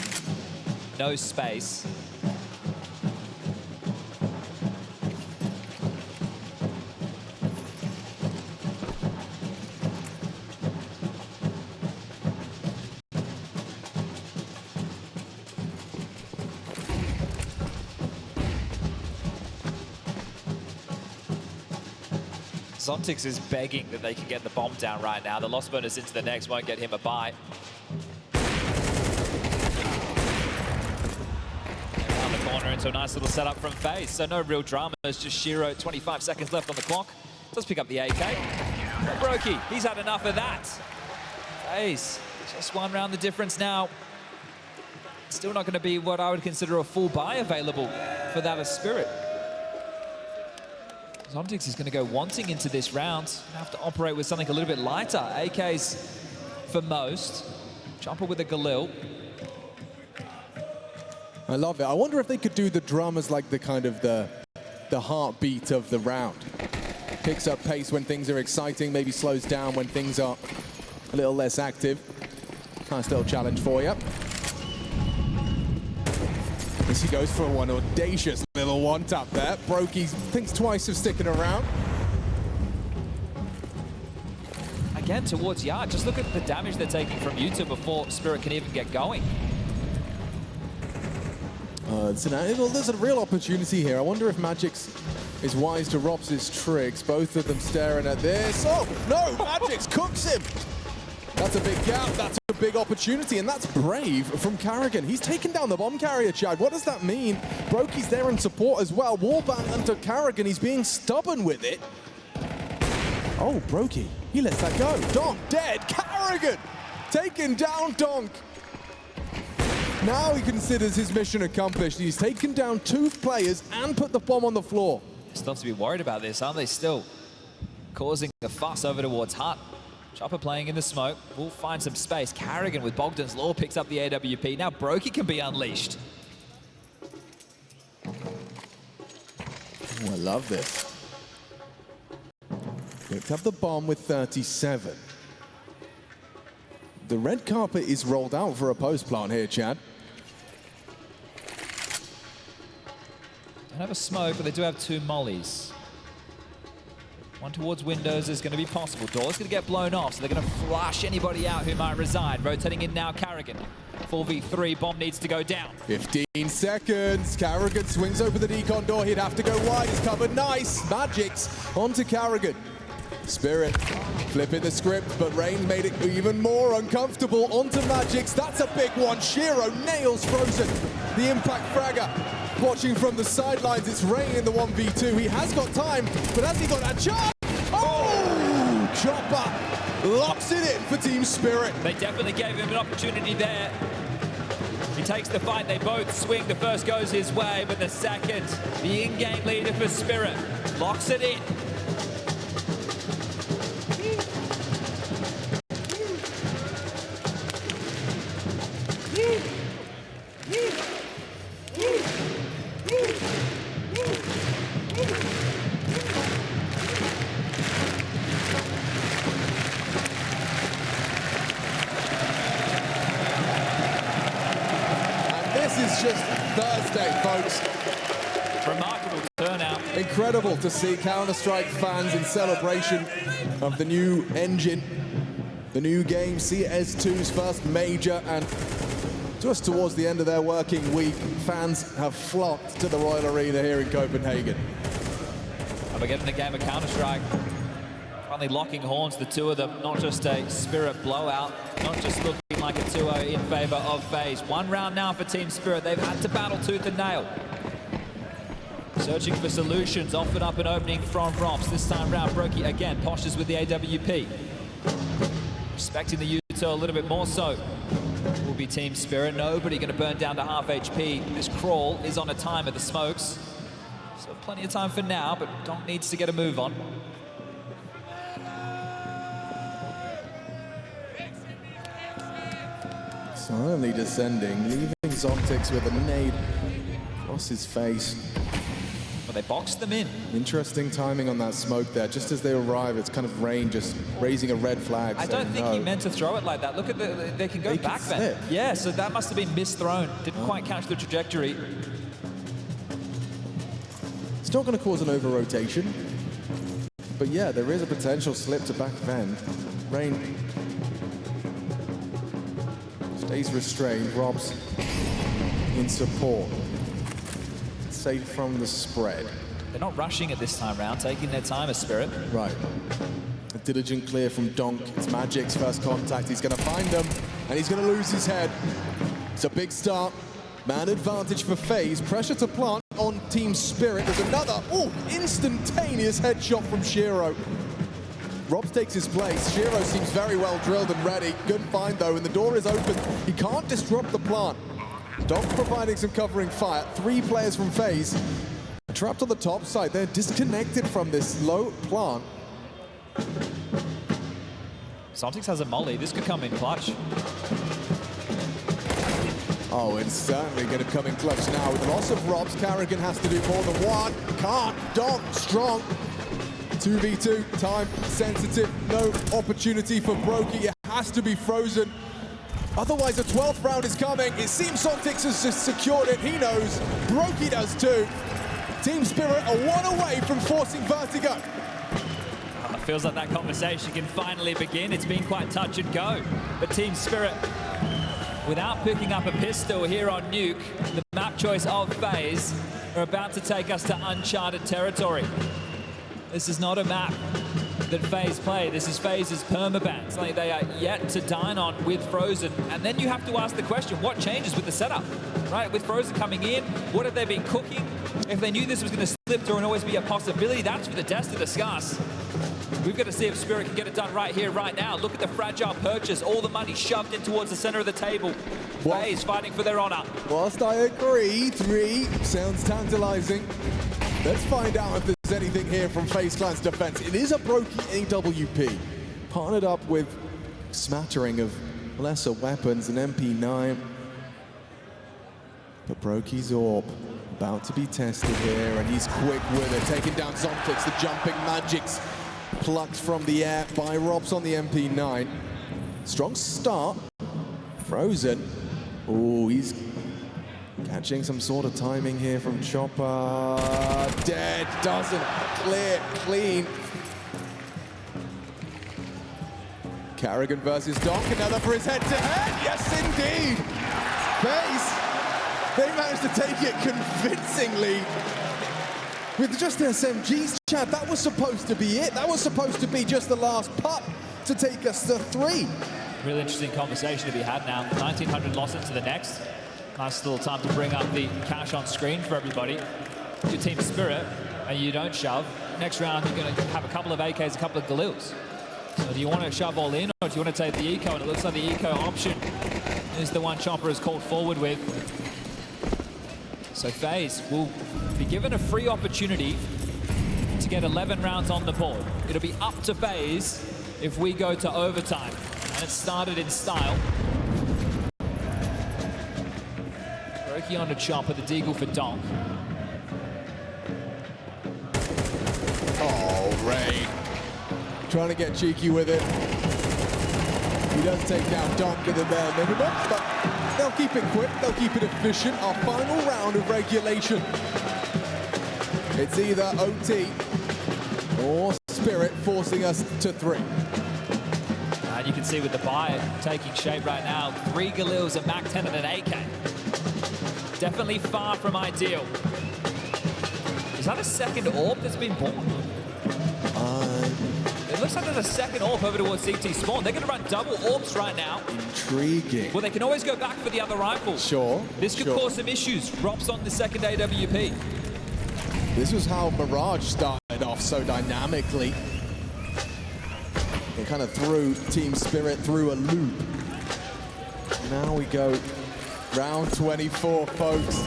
No space. zontix is begging that they can get the bomb down right now. The loss bonus into the next won't get him a buy. Around the corner into a nice little setup from FaZe. So no real drama. It's just Shiro, 25 seconds left on the clock. Does pick up the AK. But broky, he's had enough of that. FaZe, just one round the difference now. Still not going to be what I would consider a full buy available for that as Spirit. Zomtix is going to go wanting into this round. Gonna have to operate with something a little bit lighter. AKs for most. Jumper with a Galil. I love it. I wonder if they could do the dramas like the kind of the heartbeat of the round. Picks up pace when things are exciting, maybe slows down when things are a little less active. Nice little challenge for you. As he goes for one audacious little one-tap there. broky thinks twice of sticking around. Again, towards Yard. Just look at the damage they're taking from Yuta before Spirit can even get going. There's a real opportunity here. I wonder if magixx is wise to Rops's tricks. Both of them staring at this. Oh, no! magixx cooks him! That's a big gap, that's a big opportunity, and that's brave from karrigan. He's taken down the bomb carrier, Chad. What does that mean? broky's there in support as well. Wallbang under karrigan, he's being stubborn with it. Oh, broky, he lets that go. Donk dead, karrigan taking down donk. Now he considers his mission accomplished. He's taken down 2 players and put the bomb on the floor. Still have to be worried about this, aren't they? Still causing the fuss over towards Hut. Chopper playing in the smoke. Will find some space. karrigan with Bogdan's Law picks up the AWP. Now broky can be unleashed. Oh, I love this. Picked up the bomb with 37. The red carpet is rolled out for a post plant here, Chad. Don't have a smoke, but they do have 2 mollies. One towards windows is going to be possible. Door's going to get blown off, so they're going to flush anybody out who might reside. Rotating in now, karrigan. 4v3, bomb needs to go down. 15 seconds. karrigan swings over the decon door. He'd have to go wide. He's covered nice. magixx onto karrigan. Spirit flipping the script, but Rain made it even more uncomfortable. Onto magixx. That's a big one. Shiro nails Frozen. The impact fragger. Watching from the sidelines, it's Rain in the 1v2. He has got time, but has he got a chance? Oh! Chopper locks it in for Team Spirit. They definitely gave him an opportunity there. He takes the fight. They both swing. The first goes his way, but the second, the in-game leader for Spirit, locks it in. It's just Thursday, folks. Remarkable turnout. Incredible to see Counter-Strike fans in celebration of the new engine, the new game, CS2's first major, and just towards the end of their working week, fans have flocked to the Royal Arena here in Copenhagen. And we're getting a game of Counter-Strike. Finally locking horns, the 2 of them. Not just a Spirit blowout, not just looking like a 2-0 in favor of FaZe. 1 round now for Team Spirit. They've had to battle tooth and nail. Searching for solutions, offered up an opening from Rops. This time round, broky again, poshes with the AWP. Respecting the Yuta a little bit more so. Will be Team Spirit. Nobody going to burn down to half HP. This crawl is on a time at the smokes. So plenty of time for now, but Donk needs to get a move on. Silently descending, leaving Zomtix with a nade across his face. But they boxed them in. Interesting timing on that smoke there. Just as they arrive, it's kind of Rain just raising a red flag. I don't think he meant to throw it like that. Look at they can go back then. Yeah, so that must have been misthrown. Didn't quite catch the trajectory. It's not going to cause an over-rotation. But yeah, there is a potential slip to back then. Rain stays restrained. Rob's in support. Safe from the spread. They're not rushing it this time round, taking their time as Spirit. Right. A diligent clear from Donk. It's magixx first contact. He's going to find them, and he's going to lose his head. It's a big start. Man advantage for FaZe. Pressure to plant on Team Spirit. There's another, instantaneous headshot from Shiro. Robs takes his place. Shiro seems very well drilled and ready. Good find though, and the door is open. He can't disrupt the plant. donk providing some covering fire. 3 players from FaZe trapped on the top side. They're disconnected from this low plant. Sontics has a molly. This could come in clutch. Oh, it's certainly going to come in clutch now. With the loss of Robs, karrigan has to do more than one. Can't. donk strong. 2v2, time sensitive, no opportunity for broky. It has to be frozen. Otherwise, a 12th round is coming. It seems Sontics has just secured it. He knows. broky does too. Team Spirit are 1 away from forcing Vertigo. It feels like that conversation can finally begin. It's been quite touch and go. But Team Spirit, without picking up a pistol here on Nuke, the map choice of FaZe are about to take us to uncharted territory. This is not a map that FaZe play. This is FaZe's permaban. Something they are yet to dine on with Frozen. And then you have to ask the question, what changes with the setup? Right, with Frozen coming in, what have they been cooking? If they knew this was going to slip through and always be a possibility, that's for the Dest to discuss. We've got to see if Spirit can get it done right here, right now. Look at the fragile purchase. All the money shoved in towards the center of the table. FaZe fighting for their honor. Whilst I agree, 3 sounds tantalizing. Let's find out if there's anything here from FaZe Clan's defense. It is a broky AWP, partnered up with smattering of lesser weapons, an MP9. But broky's AWP about to be tested here, and he's quick with it, taking down Sontics. The jumping magixx plucked from the air by Robs on the MP9. Strong start. Frozen. Oh, he's catching some sort of timing here from Chopper. Dead, doesn't clear clean. karrigan versus donk, another for his head-to-head. Yes, indeed. FaZe, they managed to take it convincingly with just SMGs. Chad, that was supposed to be it. That was supposed to be just the last putt to take us to 3. Really interesting conversation to be had now. 1900 lost into the next. Nice little time to bring up the cash on screen for everybody. Your Team Spirit, and you don't shove. Next round, you're going to have a couple of AKs, a couple of Galils. So do you want to shove all in, or do you want to take the eco? And it looks like the eco option is the one Chopper is called forward with. So FaZe will be given a free opportunity to get 11 rounds on the board. It'll be up to FaZe if we go to overtime. And it started in style. broky on the Chopper, the deagle for donk. Oh, Ray. Trying to get cheeky with it. He does take down donk in the bare minimum, but they'll keep it quick, they'll keep it efficient. Our final round of regulation. It's either OT or Spirit forcing us to 3. And you can see with the buy taking shape right now, 3 Galils, a MAC-10 and an AK. Definitely far from ideal. Is that a second AWP that's been born? It looks like there's a second AWP over towards CT spawn. They're going to run double AWPs right now. Intriguing. Well, they can always go back for the other rifle. Sure. This could cause some issues. Robs on the second AWP. This was how Mirage started off so dynamically. It kind of threw Team Spirit through a loop. Now we go round 24, folks.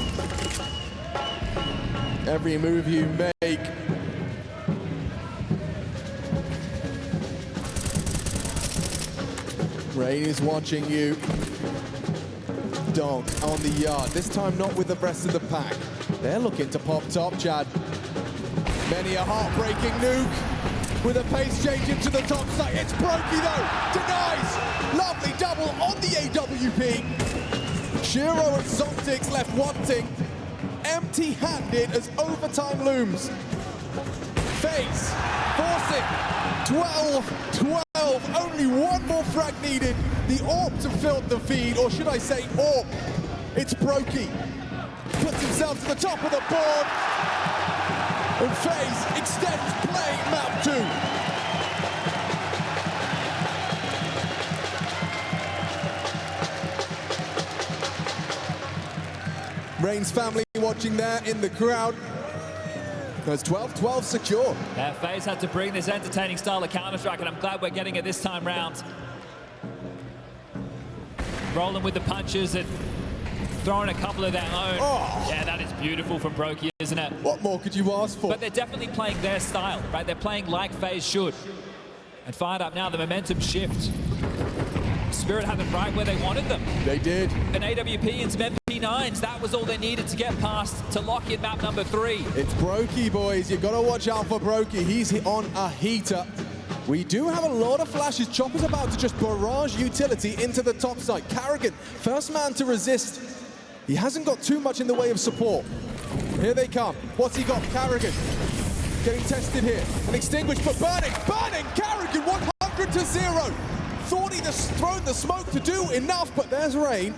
Every move you make. Rain is watching you. donk on the yard. This time not with the rest of the pack. They're looking to pop top, Chad. Many a heartbreaking nuke with a pace change into the top side. It's broky though, denies. Lovely double on the AWP. Shiro and Sontics left wanting, empty-handed as overtime looms. FaZe forcing 12-12, only one more frag needed. The AWP to fill the feed, or should I say AWP. It's broky. Puts himself to the top of the board. And FaZe extends play map 2. Rain's family watching there in the crowd. That's 12-12 secure. Yeah, FaZe had to bring this entertaining style of Counter-Strike, and I'm glad we're getting it this time round. Rolling with the punches and throwing a couple of their own. Oh. Yeah, that is beautiful from broky, isn't it? What more could you ask for? But they're definitely playing their style, right? They're playing like FaZe should. And fired up now, the momentum shift. Spirit have them right where they wanted them. They did. An AWP and some MP9s, that was all they needed to get past to lock in map number 3. It's broky, boys. You gotta watch out for broky. He's on a heater. We do have a lot of flashes. Chopper's about to just barrage utility into the top side. karrigan, first man to resist. He hasn't got too much in the way of support. Here they come. What's he got? karrigan getting tested here. And extinguished, but burning! karrigan 100-0. Thought he'd thrown the smoke to do enough, but there's Rain.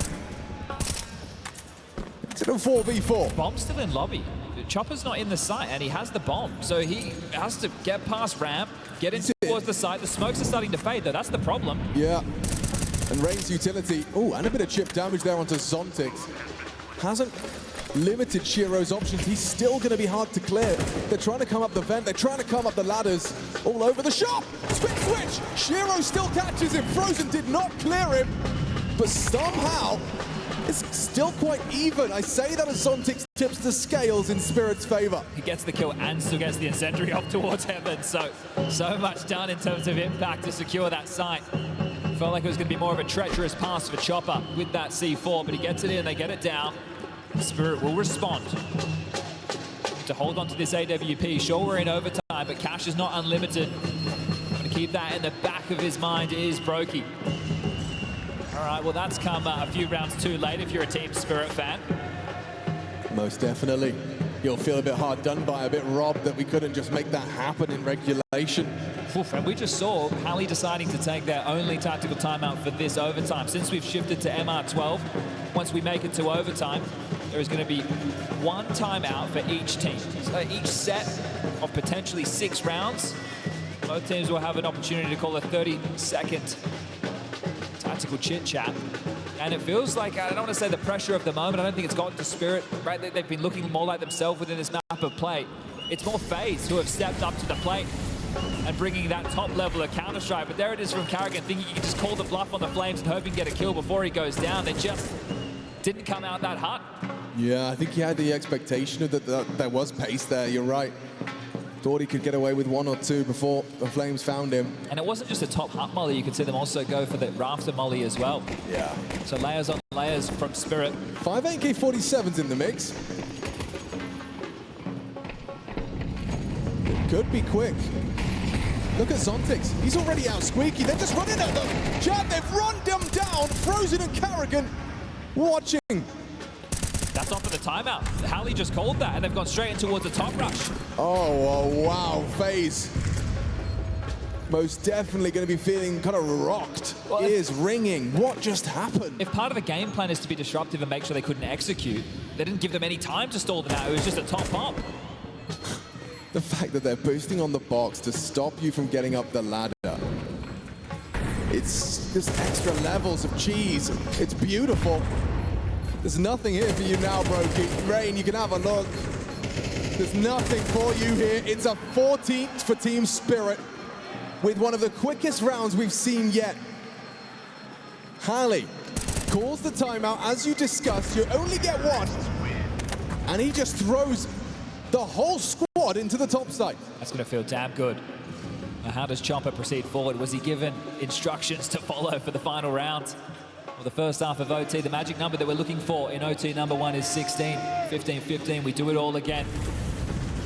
It's a 4v4. Bomb's still in lobby. Chopper's not in the site, and he has the bomb. So he has to get past ramp, get in towards the site. The smokes are starting to fade, though. That's the problem. Yeah. And Rain's utility. Oh, and a bit of chip damage there onto Zontix. Hasn't limited Shiro's options. He's still going to be hard to clear. They're trying to come up the vent. They're trying to come up the ladders. All over the shop. Spin switch. Shiro still catches him. Frozen did not clear him. But somehow, it's still quite even. I say that as Zontix tips the scales in Spirit's favor. He gets the kill and still gets the incendiary off towards heaven. So much done in terms of impact to secure that site. Felt like it was going to be more of a treacherous pass for Chopper with that C4, but he gets it in, they get it down. Spirit will respond to hold on to this AWP. Sure, we're in overtime, but cash is not unlimited. Going to keep that in the back of his mind is broky. All right, well, that's come a few rounds too late if you're a Team Spirit fan. Most definitely. You'll feel a bit hard done by, a bit robbed that we couldn't just make that happen in regulation. Oof, and we just saw Halley deciding to take their only tactical timeout for this overtime. Since we've shifted to MR12, once we make it to overtime, there is going to be one timeout for each team. So each set of potentially 6 rounds, both teams will have an opportunity to call a 30-second tactical chit-chat. And it feels like, I don't want to say the pressure of the moment, I don't think it's gotten to Spirit, right? They've been looking more like themselves within this map of play. It's more FaZe who have stepped up to the plate and bringing that top level of Counter-Strike. But there it is from karrigan, thinking he can just call the bluff on the Flames and hoping to get a kill before he goes down. They just didn't come out that hot. Yeah, I think he had the expectation that there was pace there, you're right. Thought he could get away with 1 or 2 before the Flames found him. And it wasn't just a top hut molly, you could see them also go for the rafter molly as well. Yeah. So layers on layers from Spirit. 5 AK-47s in the mix. It could be quick. Look at Zontix. He's already out squeaky. They're just running at them. Chad, they've run them down. Frozen and karrigan watching. That's off for the timeout. Halley just called that, and they've gone straight in towards the top rush. Oh, wow. FaZe. Most definitely going to be feeling kind of rocked. Well, ears ringing. What just happened? If part of the game plan is to be disruptive and make sure they couldn't execute, they didn't give them any time to stall them out. It was just a top pop. The fact that they're boosting on the box to stop you from getting up the ladder. It's just extra levels of cheese. It's beautiful. There's nothing here for you now, broky. Rain, you can have a look. There's nothing for you here. It's a 14th for Team Spirit with one of the quickest rounds we've seen yet. Halley calls the timeout, as you discussed. You only get one. And he just throws the whole squad into the top side. That's going to feel damn good. Now, how does Chopper proceed forward? Was he given instructions to follow for the final round? Well, the first half of OT, the magic number that we're looking for in OT number 1 is 16. 15-15, we do it all again.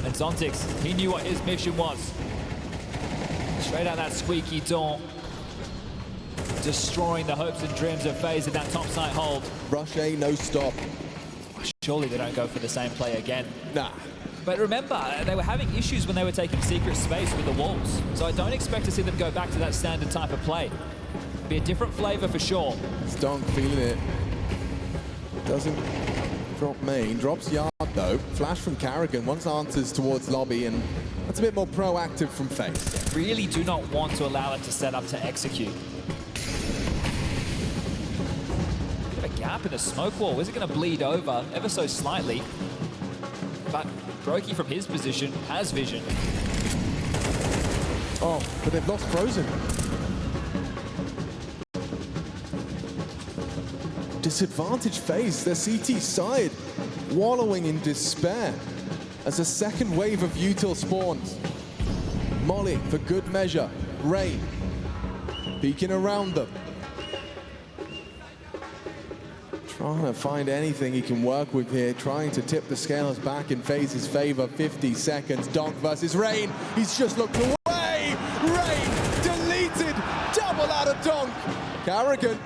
And Zontix, he knew what his mission was. Straight out that squeaky door. Destroying the hopes and dreams of FaZe in that top side hold. Rush A, no stop. Surely they don't go for the same play again. Nah. But remember, they were having issues when they were taking secret space with the walls. So I don't expect to see them go back to that standard type of play. Be a different flavor for sure. Donk feeling it. Doesn't drop main. Drops yard though. Flash from karrigan. Wants answers towards lobby, and that's a bit more proactive from FaZe. Really do not want to allow it to set up to execute. Bit of a gap gap in the smoke wall. Is it going to bleed over ever so slightly? But broky from his position has vision. Oh, but they've lost Frozen. Disadvantage FaZe, their CT side, wallowing in despair as a second wave of util spawns. Molly for good measure. Rain peeking around them. Trying to find anything he can work with here, trying to tip the scales back in FaZe's favor. 50 seconds, donk versus Rain. He's just looked away. Rain deleted, double out of donk. karrigan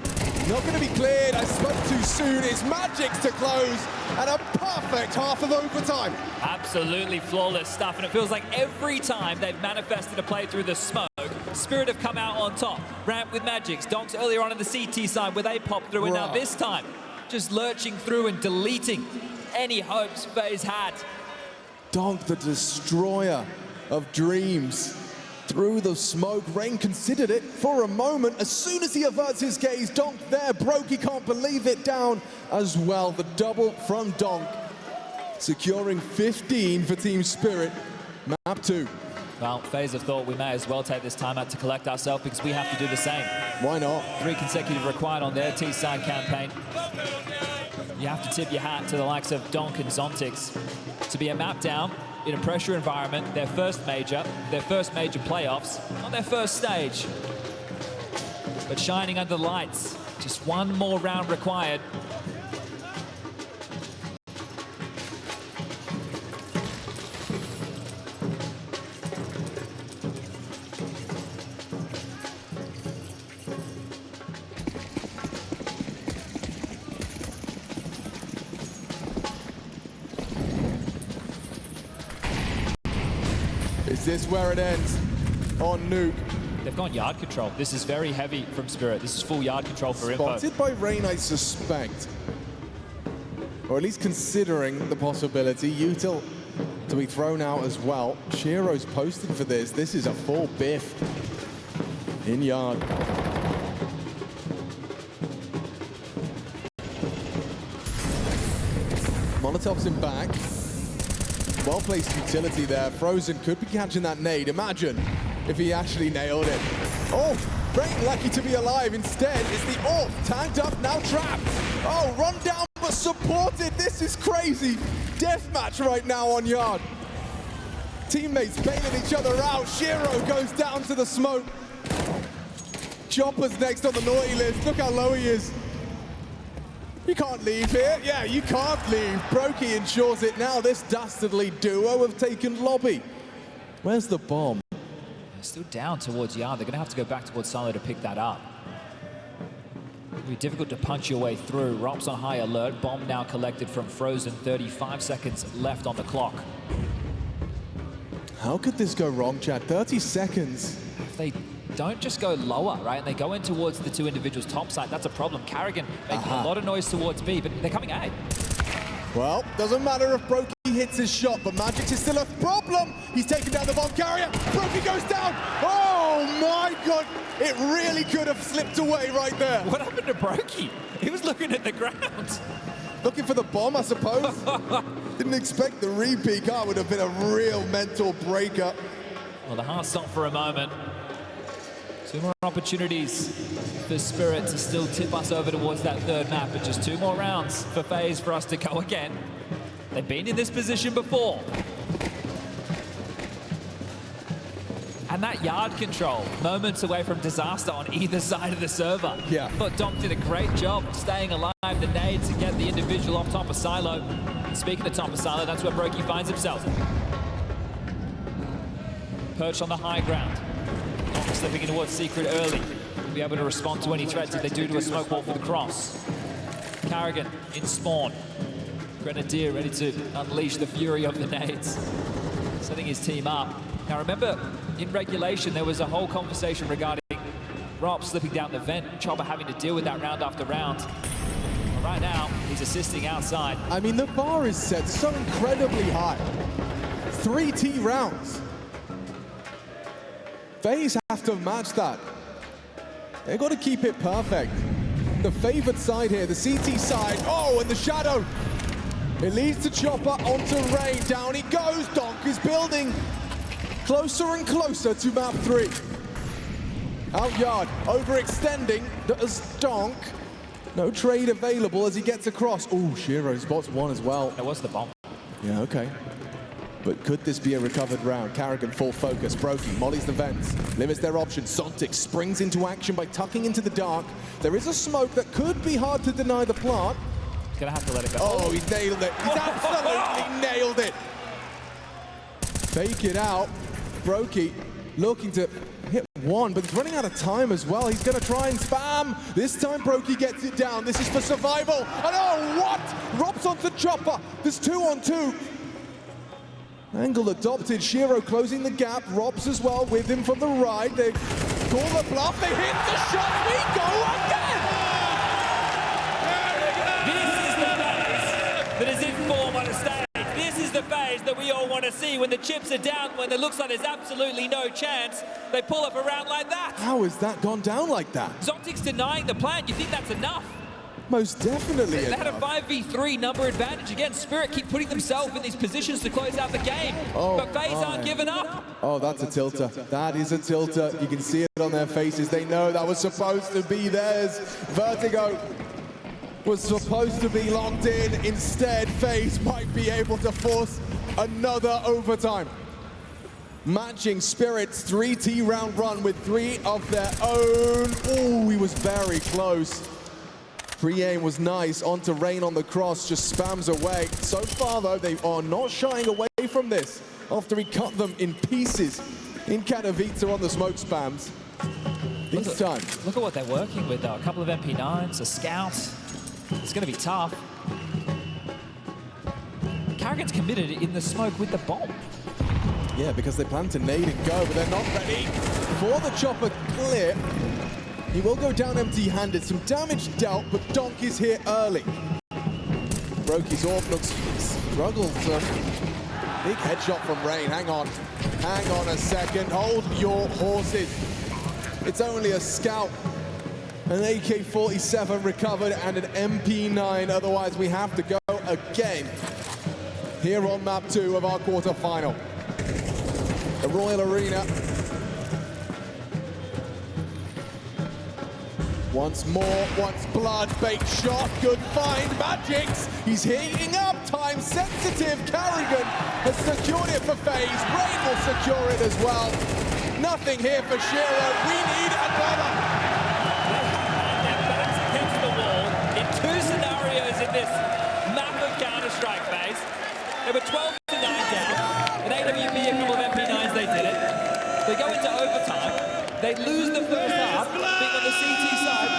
not going to be cleared. I spoke too soon. It's magixx to close, and a perfect half of overtime. Absolutely flawless stuff, and it feels like every time they've manifested a play through the smoke, Spirit have come out on top. Ramp with magixx, donks earlier on in the CT side where they popped through, and now this time, just lurching through and deleting any hopes FaZe had. Donk, the destroyer of dreams. Through the smoke, Rain considered it for a moment. As soon as he averts his gaze, donk there. broky can't believe it, down as well. The double from donk, securing 15 for Team Spirit. Map 2. Well, FaZe have thought we may as well take this time out to collect ourselves because we have to do the same. Why not? 3 consecutive required on their T-side campaign. You have to tip your hat to the likes of donk and Zontix to be a map down in a pressure environment, their first major playoffs on their first stage. But shining under the lights, just one more round required. Is this where it ends on Nuke? They've gone yard control. This is very heavy from Spirit. This is full yard control for Info. Spotted by Rain, I suspect. Or at least considering the possibility. Util to be thrown out as well. Chiro's posted for this. This is a full biff in yard. Molotov's in back. Well-placed utility there. Frozen could be catching that nade. Imagine if he actually nailed it. Oh, Rain lucky to be alive. Instead, it's the AWP. Tagged up, now trapped. Oh, run down but supported. This is crazy. Deathmatch right now on yard. Teammates bailing each other out. Chiro goes down to the smoke. Chopper's next on the naughty list. Look how low he is. You can't leave here. Yeah, you can't leave. broky ensures it now. This dastardly duo have taken lobby. Where's the bomb? They're still down towards yard. They're going to have to go back towards silo to pick that up. It'll be difficult to punch your way through. Rops on high alert. Bomb now collected from Frozen. 35 seconds left on the clock. How could this go wrong, Chad? 30 seconds. If they don't just go lower, right, and they go in towards the two individuals top side, that's a problem. karrigan making a lot of noise towards B, but they're coming A. Well, doesn't matter if broky hits his shot, but magixx is still a problem. He's taken down the bomb carrier. broky goes down. Oh my God, it really could have slipped away right there. What happened to broky? He was looking at the ground. Looking for the bomb, I suppose. Didn't expect the repeat. That would have been a real mental breaker. Well, the heart stopped for a moment. 2 more opportunities for Spirit to still tip us over towards that third map, but just 2 more rounds for FaZe for us to go again. They've been in this position before. And that yard control, moments away from disaster on either side of the server. Yeah. But donk did a great job staying alive. The nade to get the individual off top of silo. And speaking of top of silo, that's where broky finds himself. Perched on the high ground. Slipping in towards secret early. Will be able to respond to any threats if they do to a smoke wall for the cross. karrigan in spawn. Grenadier ready to unleash the fury of the nades. Setting his team up. Now remember, in regulation, there was a whole conversation regarding Rob slipping down the vent, Chopper having to deal with that round after round. Well, right now, he's assisting outside. I mean, the bar is set so incredibly high. 3 T rounds. FaZe have to match that. They've got to keep it perfect. the favored side here, the CT side. Oh, and the shadow. It leads to Chopper onto Rain. Down he goes. Donk is building closer and closer to map 3. Out yard, overextending. Does Donk. No trade available as he gets across. Oh, Shiro spots one as well. That was the bomb. Yeah, okay. But could this be a recovered round? karrigan full focus. broky mollies the vents. Limits their options. Sontic springs into action by tucking into the dark. There is a smoke that could be hard to deny the plant. He's gonna have to let it go. Oh, he's nailed it. He's absolutely nailed it. Fake it out. broky looking to hit one, but he's running out of time as well. He's gonna try and spam. This time broky gets it down. This is for survival. And oh, what? Robs onto Chopper. There's 2 on 2. Angle adopted. Shiro closing the gap. Robs as well with him from the right. They call the bluff. They hit the shot. We go again. This is the phase that is in form on a stage. This is the phase that we all want to see when the chips are down, when it looks like there's absolutely no chance. They pull up a round like that. How has that gone down like that? Zontic's denying the plan. You think that's enough? Most definitely. They had a 5v3 number advantage. Again, Spirit keep putting themselves in these positions to close out the game. Oh, but FaZe aren't giving up. Oh, that's a tilter. That is a tilter. You can see it on their faces. They know that was supposed to be theirs. Vertigo was supposed to be locked in. Instead, FaZe might be able to force another overtime. Matching Spirit's 3T round run with 3 of their own. Oh, he was very close. Pre-aim was nice. Onto Rain on the cross, just spams away. So far, though, they are not shying away from this after he cut them in pieces in Katowice on the smoke spams. This time. Look at what they're working with, though. A couple of MP9s, a scout. It's going to be tough. karrigan's committed in the smoke with the bomb. Yeah, because they plan to nade and go, but they're not ready for the Chopper clear. He will go down empty-handed. Some damage dealt, but Donk is here early. broky's orb looks struggled. Big headshot from Rain. Hang on a second. Hold your horses. It's only a scout. An AK-47 recovered and an MP9. Otherwise, we have to go again here on map 2 of our quarterfinal. The Royal Arena. Once more, once blood, bait shot, good find, magixx. He's heating up, time sensitive. karrigan has secured it for FaZe. Rain will secure it as well. Nothing here for Shiro. We need another. Their backs against the wall in 2 scenarios in this map of Counter-Strike phase. They were 12 to 9 down. An AWP, a couple of MP9s, they did it. They go into overtime. They lose the first half, being on the CT side,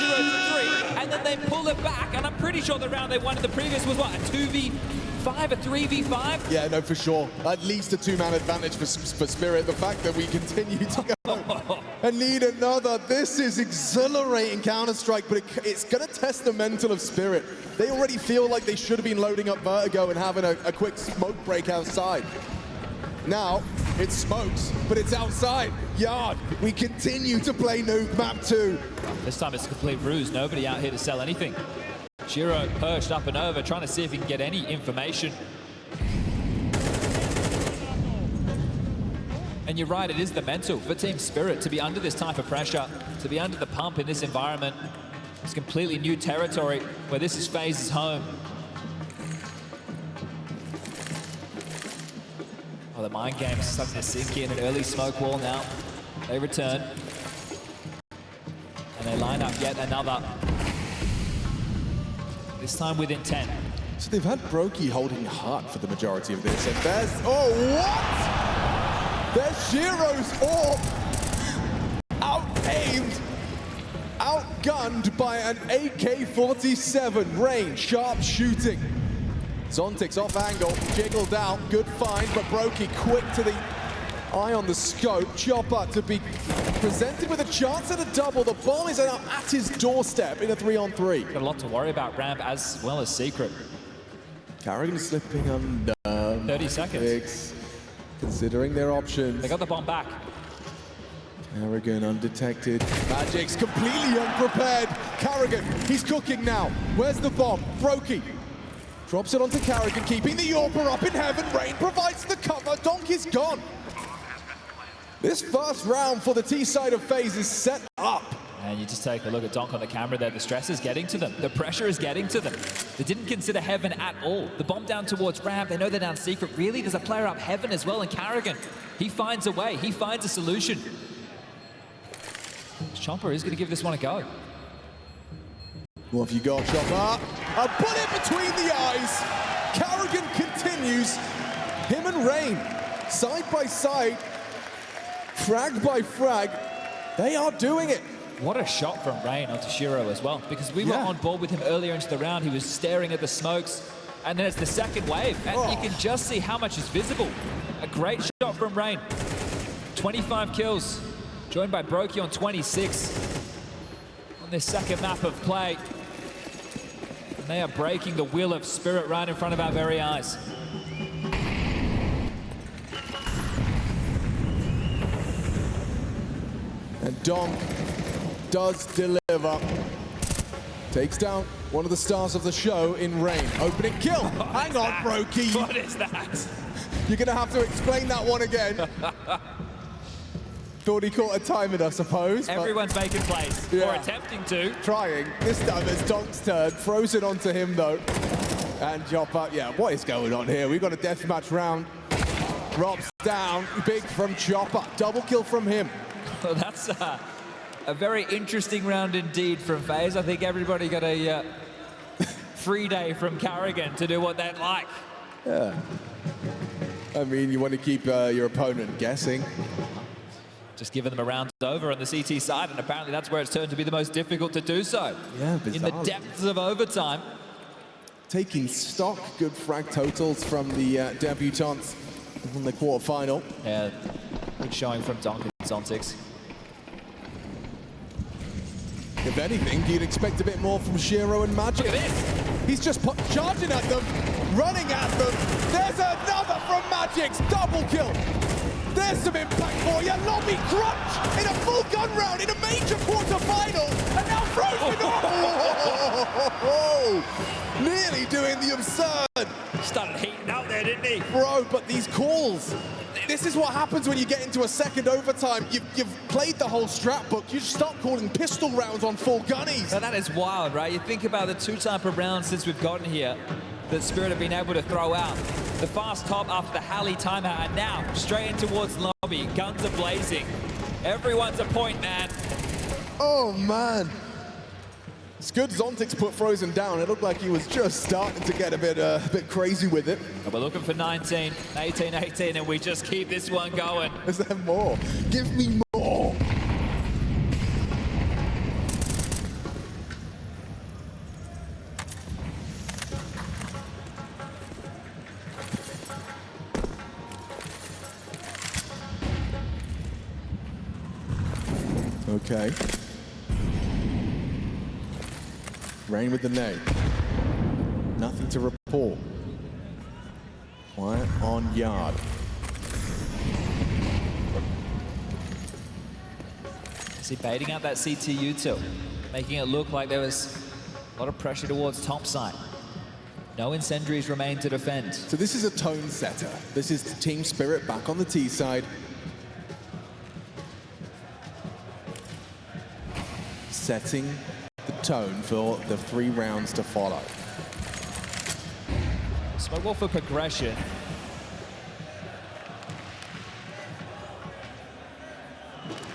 0-3, and then they pull it back, and I'm pretty sure the round they won in the previous was, what, a 2v5, a 3v5? Yeah, no, for sure. At least a 2-man advantage for Spirit. The fact that we continue to go and need another. This is exhilarating Counter-Strike, but it's going to test the mental of Spirit. They already feel like they should have been loading up Vertigo and having a quick smoke break outside. Now, it smokes, but it's outside. Yard, we continue to play Nuke map 2. This time it's a complete ruse. Nobody out here to sell anything. Shiro perched up and over, trying to see if he can get any information. And you're right, it is the mental for Team Spirit to be under this type of pressure, to be under the pump in this environment. It's completely new territory where this is FaZe's home. Oh, the mind game is starting to sink in. An early smoke wall now. They return. And they line up yet another. This time with intent. So they've had broky holding hard for the majority of this. And there's, oh, what? There's Shiro's orb. Out-aimed. Outgunned by an AK-47. Rain, sharp shooting. Zontic's off angle, jiggled out, good find, but broky quick to the eye on the scope. Chopper to be presented with a chance at a double. The bomb is now at his doorstep in a 3-on-3. Got a lot to worry about, Ramp as well as Secret. karrigan slipping under. 30 seconds. Considering their options. They got the bomb back. karrigan undetected. magixx completely unprepared. karrigan, he's cooking now. Where's the bomb? broky drops it onto karrigan, keeping the Yorper up in heaven. Rain provides the cover. Donk is gone. This first round for the T side of FaZe is set up. And you just take a look at Donk on the camera there. The stress is getting to them. The pressure is getting to them. They didn't consider heaven at all. The bomb down towards ramp. They know they're down secret. Really, there's a player up heaven as well. And karrigan, he finds a way. He finds a solution. Chopper is going to give this one a go. What have you got, Chopper? A bullet between the eyes. karrigan continues. Him and Rain, side by side, frag by frag, they are doing it. What a shot from Rain onto Shiro as well, because we were on board with him earlier into the round. He was staring at the smokes, and then it's the second wave, and you can just see how much is visible. A great shot from Rain. 25 kills, joined by broky on 26 on this second map of play. And they are breaking the will of Spirit right in front of our very eyes. And donk does deliver. Takes down one of the stars of the show in Rain. Opening kill. Hang on, broky. What is that? You're going to have to explain that one again. Thought he caught a timing, I suppose. Everyone's making plays, or attempting to. Trying. This time it's Donk's turn. Throws it onto him, though. And Chopper, what is going on here? We've got a deathmatch round. Rob's down. Big from Chopper. Double kill from him. Well, that's a very interesting round indeed from FaZe. I think everybody got a free day from karrigan to do what they'd like. Yeah. I mean, you want to keep your opponent guessing. Just giving them a round over on the CT side, and apparently that's where it's turned to be the most difficult to do so. Yeah, in the depths of overtime. Taking stock, good frag totals from the debutants in the quarterfinal. Yeah, good showing from donk and Zontix. If anything, you'd expect a bit more from Shiro and magixx. Look at this! He's just charging at them, running at them. There's another from magixx, double kill. There's some impact for you. Lobby crunch in a full gun round in a major quarterfinal. And now frozen. Oh, nearly doing the absurd. Started heating out there, didn't he? Bro, but these calls. This is what happens when you get into a second overtime. You've played the whole strat book. You start calling pistol rounds on full gunnies. Now that is wild, right? You think about the two type of rounds since we've gotten here that Spirit have been able to throw out. The fast top after the Halley timeout, and now straight in towards lobby. Guns are blazing. Everyone's a point man. Oh, man. It's good Zontix put Frozen down. It looked like he was just starting to get a bit crazy with it. And we're looking for 19, 18, 18, and we just keep this one going. Is there more? Give me more. Okay. Rain with the nade. Nothing to report. Quiet on yard. Is he baiting out that CTU tilt, making it look like there was a lot of pressure towards top side. No incendiaries remain to defend. So this is a tone setter. This is Team Spirit back on the T side. Setting the tone for the 3 rounds to follow. Smokewall for progression.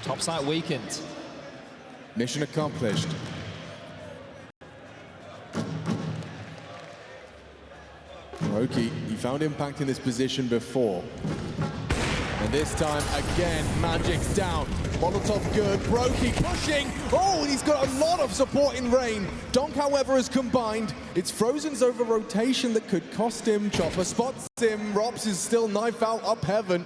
Top side weakened. Mission accomplished. broky, he found impact in this position before. And this time, again, magixx down. Molotov good, broky pushing. Oh, and he's got a lot of support in Rain. Donk, however, is combined. It's Frozen's over rotation that could cost him. Chopper spots him. Robs is still knife out up heaven,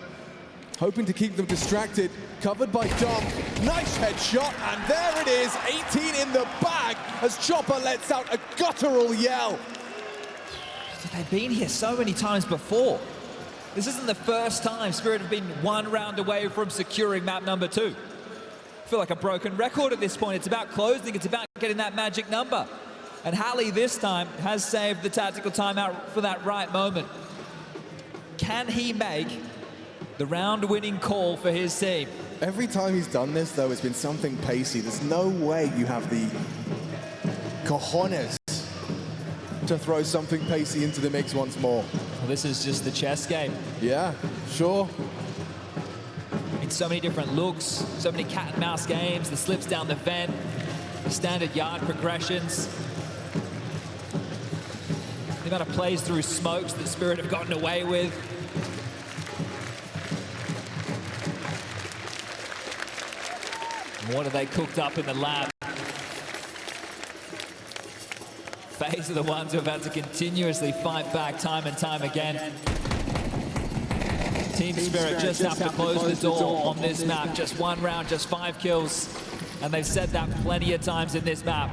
hoping to keep them distracted. Covered by Donk. Nice headshot, and there it is. 18 in the bag as Chopper lets out a guttural yell. They've been here so many times before. This isn't the first time Spirit have been one round away from securing map number 2. feel like a broken record at this point. It's about closing, it's about getting that magic number. And Halley this time has saved the tactical timeout for that right moment. Can he make the round-winning call for his team? Every time he's done this, though, it's been something pacey. There's no way you have the cojones to throw something pacey into the mix once more. Well, this is just the chess game. Yeah, sure. In so many different looks, so many cat and mouse games, the slips down the vent, the standard yard progressions. The amount of plays through smokes that Spirit have gotten away with. What have they cooked up in the lab? FaZe are the ones who have had to continuously fight back time and time again. Team Spirit just have to close the door on this map. Just one round, just 5 kills. And they've said that plenty of times in this map.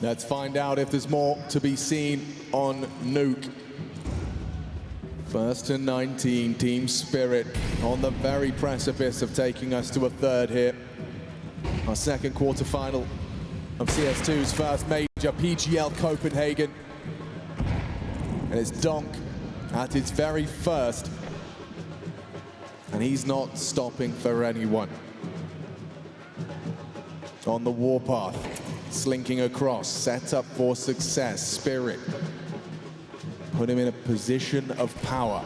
Let's find out if there's more to be seen on Nuke. First and 19, Team Spirit on the very precipice of taking us to a third here. Our second quarterfinal of CS2's first major, PGL Copenhagen. And it's Donk at his very first. And he's not stopping for anyone. On the warpath, slinking across, set up for success. Spirit put him in a position of power.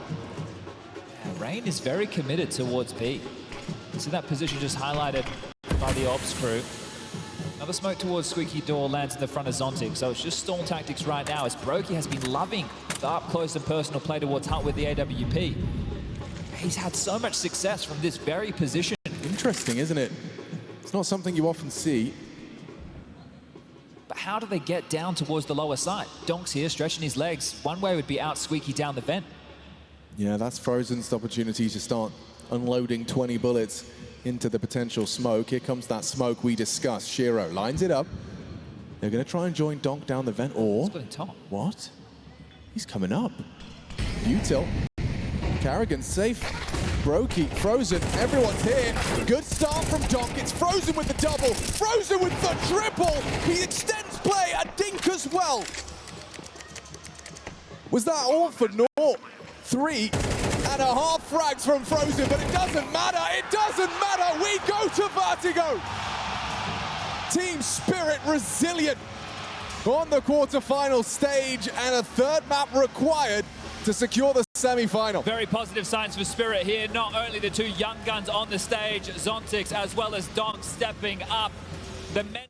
Yeah, Rain is very committed towards B. See that position just highlighted by the ops crew. Another smoke towards Squeaky Door lands in the front of zontic, so it's just stall tactics right now as broky has been loving the up close and personal play towards Hunt with the AWP. He's had so much success from this very position. Interesting, isn't it? It's not something you often see. But how do they get down towards the lower side? Donk's here, stretching his legs. One way would be out Squeaky down the vent. Yeah, that's Frozen's opportunity to start unloading 20 bullets into the potential smoke. Here comes that smoke we discussed. Shiro lines it up. They're going to try and join Donk down the vent, or... He's top. What? He's coming up. Util. karrigan safe. broky, Frozen, everyone's here. Good start from Donk. It's Frozen with the double. Frozen with the triple. He extends play and Dink as well. Was that all for naught? 3.5 frags from Frozen, but it doesn't matter. It doesn't matter. We go to Vertigo. Team Spirit resilient on the quarterfinal stage, and a third map required to secure the semi-final. Very positive signs for Spirit here. Not only the two young guns on the stage, zontic as well as Donk stepping up. The men